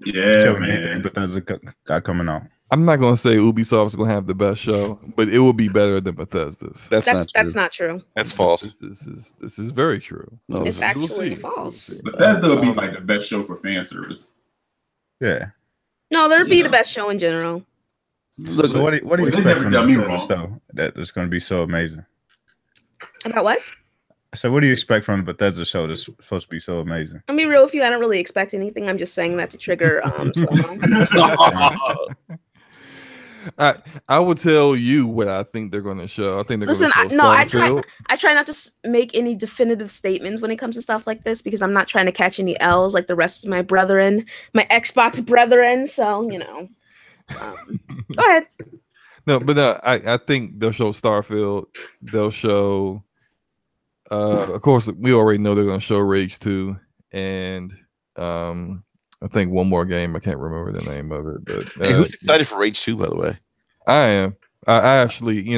Yeah, man. Bethesda got coming out. I'm not gonna say Ubisoft's gonna have the best show, but it will be better than Bethesda's. That's not true. That's false. This is very true. No, It's this is- actually false. Bethesda would be like the best show for fan service. Yeah. No, that'd be the best show in general. So what do you Well, they expect never from done me Bethesda wrong. show that it's going to be so amazing? About what? So what do you expect from the Bethesda show that's supposed to be so amazing? I'll be real with you. I don't really expect anything. I'm just saying that to trigger someone. I will tell you what I think they're going to show. I think they're Listen, going to show I try not to make any definitive statements when it comes to stuff like this because I'm not trying to catch any L's like the rest of my brethren, my Xbox brethren. So go ahead. No, but I think they'll show Starfield. They'll show. Of course, we already know they're going to show Rage 2, and I think one more game. I can't remember the name of it, but Hey, who's excited for Rage 2, by the way? I am. I actually, when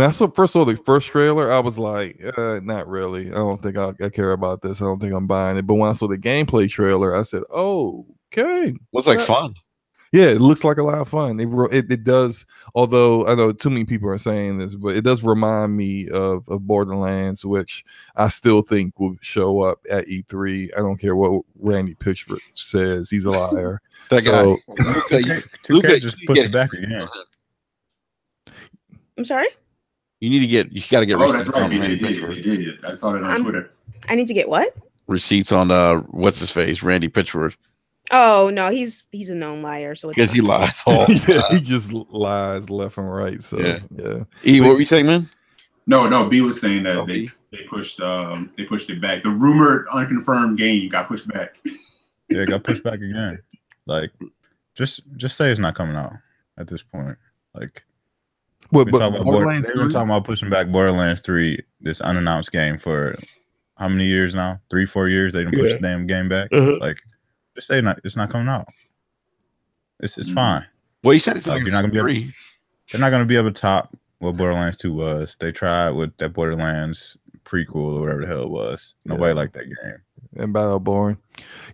I first saw the first trailer, I was like, not really. I don't think I care about this. I don't think I'm buying it. But when I saw the gameplay trailer, I said, oh, okay. Looks like fun. Yeah, it looks like a lot of fun. It does, although I know too many people are saying this, but it does remind me of Borderlands, which I still think will show up at E3. I don't care what Randy Pitchford says. He's a liar. That So- guy. 2K just pushed it back again. I'm sorry. You got to get Oh, that's receipts right. on They Randy did. Pitchford. They did. I saw that on Twitter. I need to get what? Receipts on what's his face, Randy Pitchford, Oh no, he's a known liar. So it's because he fine. lies all. Yeah, he just lies left and right. So Yeah. yeah. E, what were you saying, man? No. B was saying that Oh, they B? pushed it back. The rumored, unconfirmed game got pushed back. Yeah, it got pushed back again. Like, just say it's not coming out at this point. Like, Well, they've but been Borderlands talking 3? about pushing back Borderlands 3, this unannounced game, for how many years now? 3-4 years. They didn't push the damn game back. Like, just say it's not coming out. It's fine. Well, you said it's Like, like you're not gonna be able, free. they're not gonna be able to top what Borderlands 2 was. They tried with that Borderlands prequel or whatever the hell it was. Nobody liked that game. and Battleborn.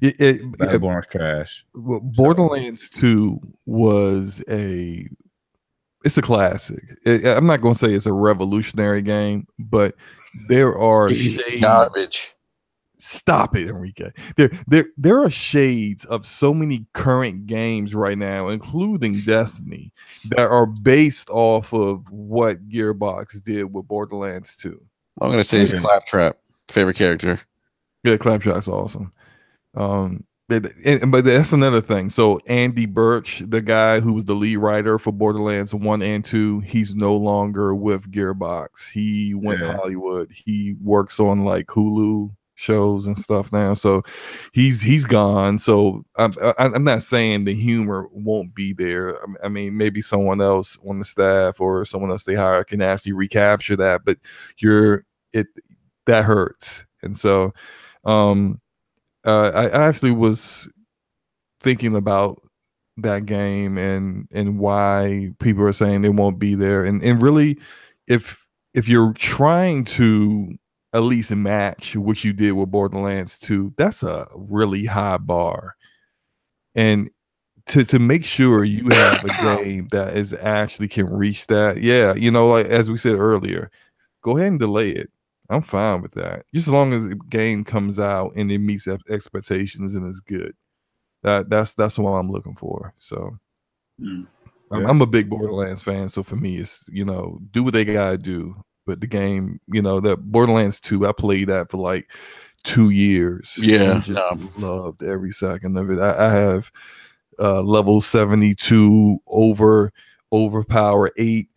Battleborn's trash. Borderlands 2 was it's a classic. I'm not going to say it's a revolutionary game, but there are shades. Garbage. Stop it, Enrique. There are shades of so many current games right now, including Destiny, that are based off of what Gearbox did with Borderlands 2. I'm gonna say it's Claptrap, favorite character. Yeah, Claptrap's awesome. But that's another thing. So Andy Birch, the guy who was the lead writer for Borderlands 1 and 2, he's no longer with Gearbox. He went to Hollywood. He works on like Hulu shows and stuff now. So he's gone. So I'm not saying the humor won't be there. I mean, maybe someone else on the staff or someone else they hire can actually recapture that. But that hurts. And so I actually was thinking about that game and why people are saying they won't be there. And really, if you're trying to at least match what you did with Borderlands 2, that's a really high bar. And to make sure you have a game that is actually can reach that, like as we said earlier, go ahead and delay it. I'm fine with that. Just as long as the game comes out and it meets expectations and is good. That's what I'm looking for. So I'm a big Borderlands fan. So for me, it's, do what they gotta do. But the game, that Borderlands 2, I played that for like 2 years. Yeah. And just loved every second of it. I have level 72 overpower 8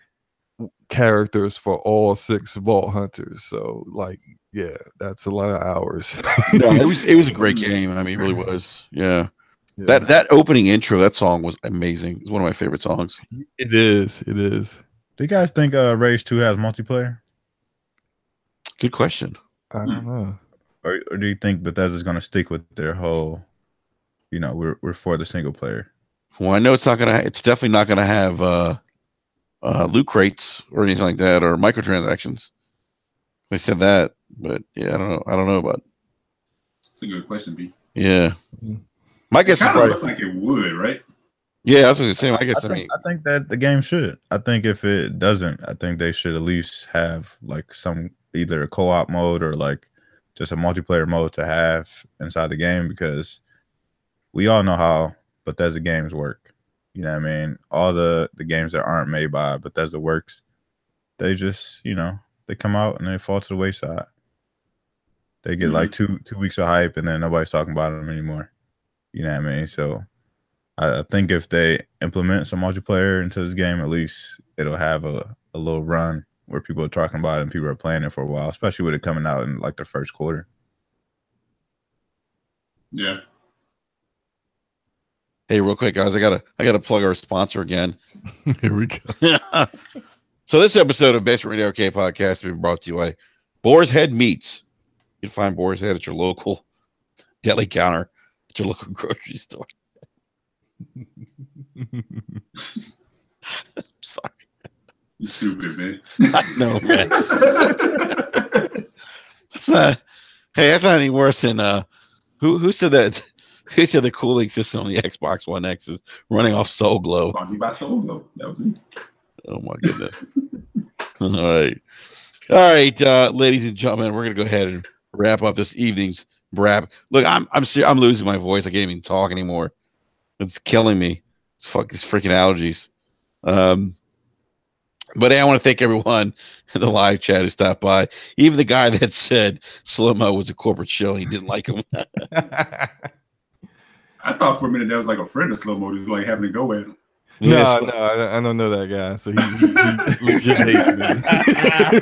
characters for all 6 Vault Hunters. So that's a lot of hours. No, it was a great game. I mean, it really was. Yeah. That opening intro, that song was amazing. It's one of my favorite songs. It is. Do you guys think Rage 2 has multiplayer? Good question. I don't know. Or do you think Bethesda's going to stick with their whole, we're for the single player? Well, I know it's definitely not gonna have loot crates or anything like that, or microtransactions. They said that, but yeah, I don't know about. It's a good question, B. Yeah. My guess It is kind of looks like it would, right? Yeah, that's what I'm saying. I guess I think that the game should. I think if it doesn't, I think they should at least have like some either a co-op mode or like just a multiplayer mode to have inside the game, because we all know how Bethesda games work. You know what I mean? All the games that aren't made by Bethesda Works, they just, they come out and they fall to the wayside. They get like two weeks of hype and then nobody's talking about them anymore. You know what I mean? So I think if they implement some multiplayer into this game, at least it'll have a little run where people are talking about it and people are playing it for a while, especially with it coming out in like the first quarter. Yeah. Hey, real quick, guys, I gotta plug our sponsor again. Here we go. So this episode of Basement Radio Arcade Podcast has been brought to you by Boar's Head Meats. You can find Boar's Head at your local deli counter, at your local grocery store. Sorry. You stupid, man. I know, man. That's not any worse than who said that? Who said the cooling system on the Xbox One X is running off Soul Glow? By Soul Glow. That was me. Oh my goodness. All right, ladies and gentlemen, we're gonna go ahead and wrap up this evening's Brap. Look, I'm losing my voice. I can't even talk anymore. It's killing me. It's these freaking allergies. But hey, I want to thank everyone in the live chat who stopped by. Even the guy that said Slow Mo was a corporate show and he didn't like him. I thought for a minute that was like a friend of Slow Mo, just like having to go at him. No, I don't know that guy. So he legit hates me.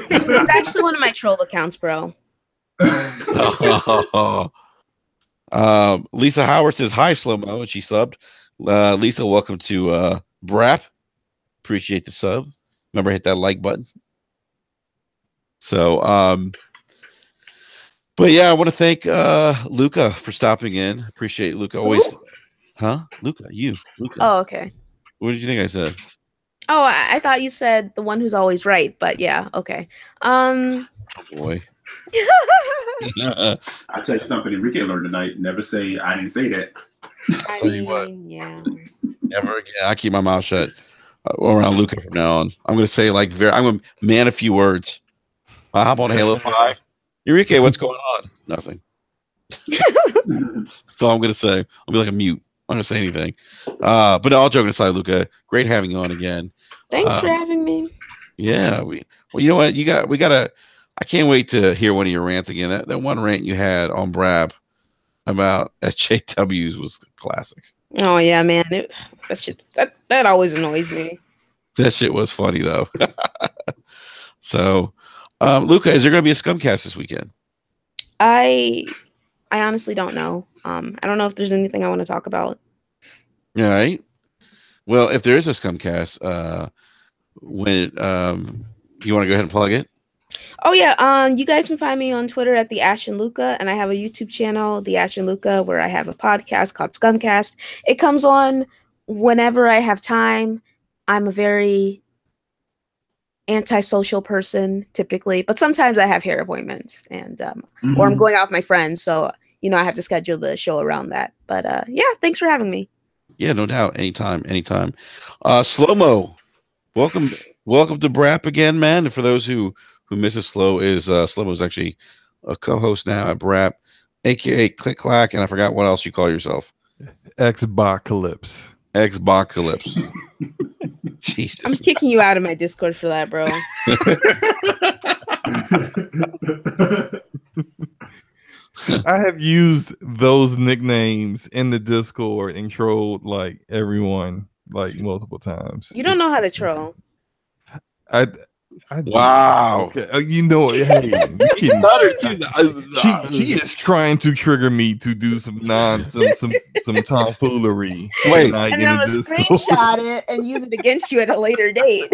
It's actually one of my troll accounts, bro. Lisa Howard says hi, Slow Mo, and she subbed. Lisa, welcome to Brap. Appreciate the sub. Remember, hit that like button. So, but yeah, I want to thank Luca for stopping in. Appreciate Luca always. Ooh. Huh? Luca. Oh, okay. What did you think I said? Oh, I thought you said the one who's always right, but yeah, okay. Oh boy. I'll tell you something Enrique learned tonight. Never say I didn't say that. Tell you what. Yeah. Never again. I keep my mouth shut around Luca from now on. I'm going to say I'm going to man a few words. How about Halo 5? Enrique, what's going on? Nothing. That's all I'm going to say. I'll be like a mute. I'm not going to say anything. But all joking aside, Luca, great having you on again. Thanks for having me. Yeah. Well, you know what? We got to, I can't wait to hear one of your rants again. That one rant you had on Brab about SJWs was classic. Oh yeah, man. That always annoys me. That shit was funny though. So, Luca, is there going to be a Scumcast this weekend? I honestly don't know. I don't know if there's anything I want to talk about. All right. Well, if there is a Scumcast, when you want to go ahead and plug it? Oh yeah, you guys can find me on Twitter at the Ash and Luca, and I have a YouTube channel, the Ash and Luca, where I have a podcast called Scumcast. It comes on whenever I have time. I'm a very antisocial person typically, but sometimes I have hair appointments and or I'm going out with my friends, so I have to schedule the show around that. But yeah, thanks for having me. Yeah, no doubt. Anytime. Slow Mo, welcome to Brap again, man. And for those who misses Slow is Slow Mo is actually a co-host now at Brap, aka Click Clack, and I forgot what else you call yourself. Xbocalypse. Jesus. I'm kicking you out of my Discord for that, bro. I have used those nicknames in the Discord and trolled like everyone like multiple times. You don't know how to troll. Wow. Okay. Hey, she is trying to trigger me to do some nonsense, some tomfoolery. Wait, and then I'm gonna screenshot it and use it against you at a later date.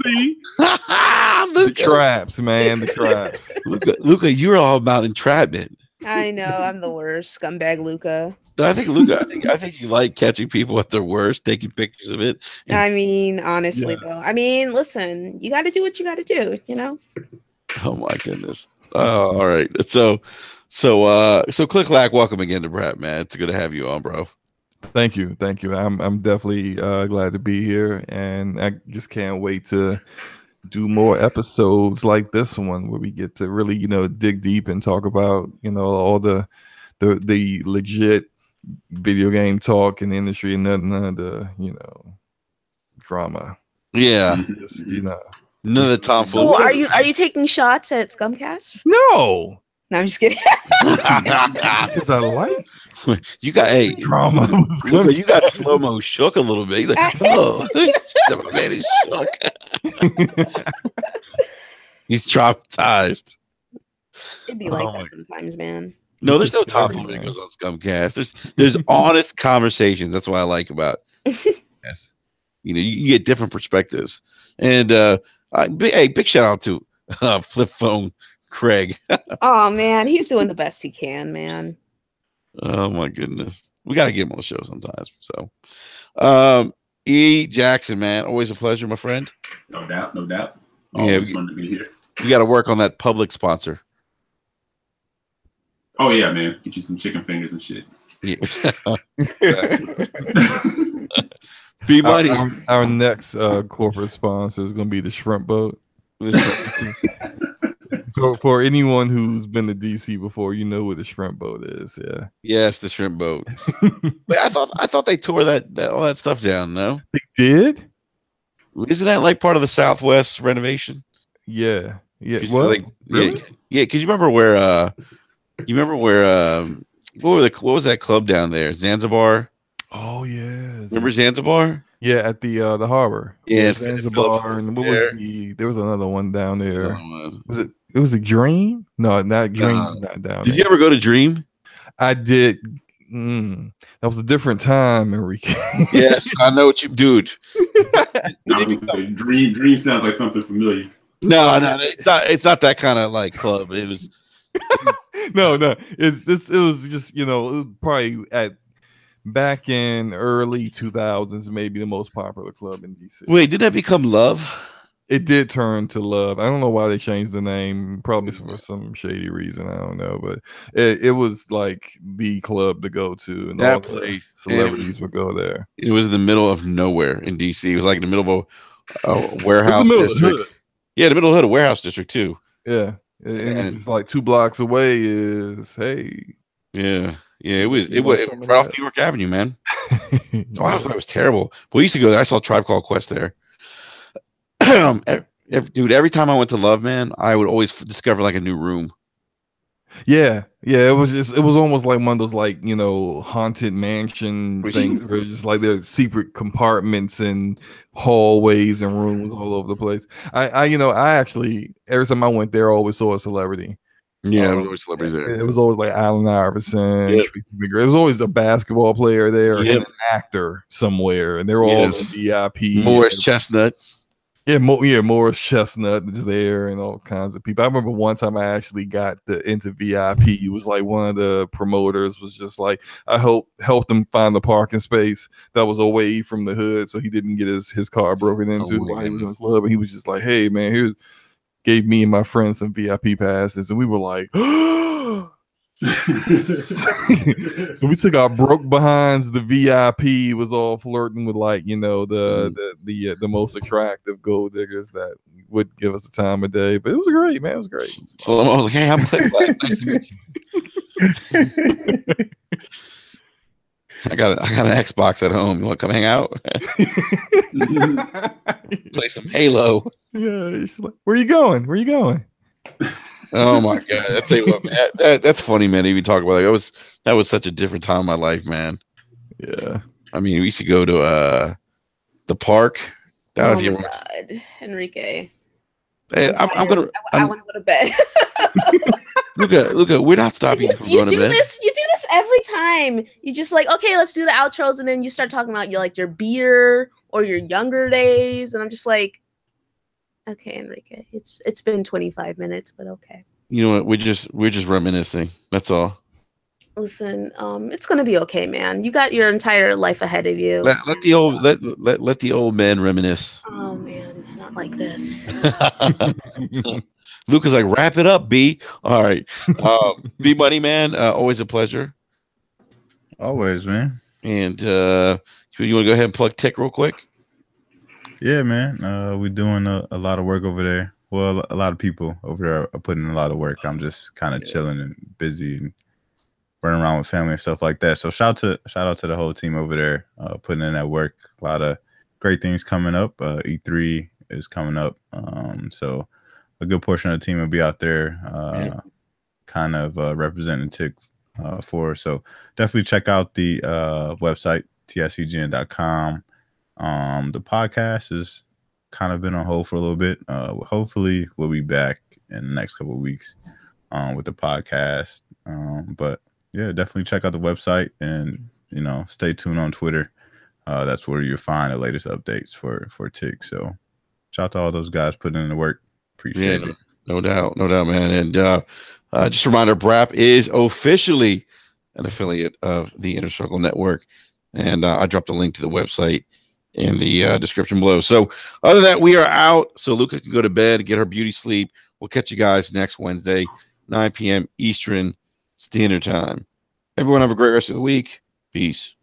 See? The traps, man, the traps. Luca, you're all about entrapment. I know, I'm the worst scumbag, Luca. I think Luca, I think you like catching people at their worst, taking pictures of it. I mean, honestly, though. I mean, listen, you got to do what you got to do, Oh my goodness. All right. So Click Clack, welcome again to Brap, man. It's good to have you on, bro. Thank you. I'm definitely glad to be here, and I just can't wait to do more episodes like this one where we get to really, dig deep and talk about, all the legit video game talk in the industry and none of the, drama. Yeah. Just, None of the tomfoolery. So are you taking shots at Scumcast? No. No, I'm just kidding. Because I like you got drama. Luca, you got slow-mo shook a little bit. He's like, oh, man, he's shook. He's traumatized. It'd be like that sometimes, man. No, there's no tomfoolery that goes on Scumcast. There's honest conversations. That's what I like about yes. You get different perspectives. And big shout out to Flip Phone Craig. Oh man, he's doing the best he can, man. Oh my goodness. We gotta get him on the show sometimes. So E. Jackson, man, always a pleasure, my friend. No doubt. Always fun to be here. You gotta work on that public sponsor. Oh yeah, man. Get you some chicken fingers and shit. Yeah. Be money. Our next corporate sponsor is going to be the Shrimp Boat. For anyone who's been to DC before, you know what the Shrimp Boat is. Yeah. Yes, the Shrimp Boat. Wait, I thought they tore that all that stuff down. No, they did. Isn't that like part of the Southwest renovation? Yeah. What? Really? Yeah. Because you remember where? What was that club down there? Zanzibar. Oh yeah. Remember Zanzibar? Yeah, at the harbor. Yeah, Zanzibar. And what was there was another one down there. It was a Dream? No, not Dream's not down there. Did you ever go to Dream? I did. That was a different time, Enrique. Yes, I know what you, dude. Dream sounds like something familiar. No, it's not that kind of like club. It was. No. It was just it was probably at back in early 2000s, maybe the most popular club in DC. Wait, did that become Love? It did turn to Love. I don't know why they changed the name. Probably for some shady reason. I don't know, but it was like the club to go to, and that all place, celebrities would go there. It was in the middle of nowhere in DC. It was like in the middle of a warehouse district. Yeah, the middle of a warehouse district too. Yeah, and it's just like 2 blocks away is Yeah, it was right off New York Avenue, man. Wow, that was terrible. We used to go there. I saw Tribe Called Quest there. Dude, every time I went to Love, man, I would always discover like a new room. Yeah, it was almost like one of those like haunted mansion things where it's just like there's secret compartments and hallways and rooms all over the place. I actually every time I went there, I always saw a celebrity. Yeah, there was always celebrities there. It was always like Allen Iverson. Yep. It was always a basketball player there and an actor somewhere, and they were all in VIP. Morris Chestnut. Yeah, Morris Chestnut is there and all kinds of people. I remember one time I actually got into VIP. It was like one of the promoters was just like, I helped him find the parking space that was away from the hood so he didn't get his car broken into while he was in the club. And he was just like, hey, man, gave me and my friends some VIP passes. And we were like, so we took our broke behinds. The VIP was all flirting with like the most attractive gold diggers that would give us the time of day. But it was great, man. It was great. So I was like, hey, I'm Click Black. Nice to meet you. I got an Xbox at home. You want to come hang out? Play some Halo. Yeah, like, where you going? Oh my god! I tell you what, man, that's funny, man. Even talk about that was such a different time in my life, man. Yeah, I mean, we used to go to the park. Oh my god, Enrique! Hey, I want to go to bed. Luca, we're not stopping you from going to bed. You do this every time. You just like, okay, let's do the outros, and then you start talking about your beer or your younger days, and I'm just like, okay, Enrique, it's been 25 minutes, but okay. You know what? We're just reminiscing. That's all. Listen, it's gonna be okay, man. You got your entire life ahead of you. Let the old man reminisce. Oh man, not like this. Luca's like, wrap it up, B. All right, B Money, man. Always a pleasure. Always, man. And you want to go ahead and plug Tick real quick? Yeah, man. We're doing a lot of work over there. Well, a lot of people over there are putting in a lot of work. I'm just kind of chilling and busy and running around with family and stuff like that. So shout out to the whole team over there, putting in that work. A lot of great things coming up. E3 is coming up. So a good portion of the team will be out there kind of representing Tick for. So definitely check out the website, tscgn.com. The podcast has kind of been on hold for a little bit. Hopefully we'll be back in the next couple of weeks with the podcast. But yeah, definitely check out the website and, stay tuned on Twitter. That's where you'll find the latest updates for Tick. So shout out to all those guys putting in the work. Appreciate it. No doubt, man. And just a reminder, BRAP is officially an affiliate of the Inner Circle Network. And I dropped a link to the website in the description below. So other than that, we are out. So Luca can go to bed, get her beauty sleep. We'll catch you guys next Wednesday, 9 p.m. Eastern Standard Time. Everyone have a great rest of the week. Peace.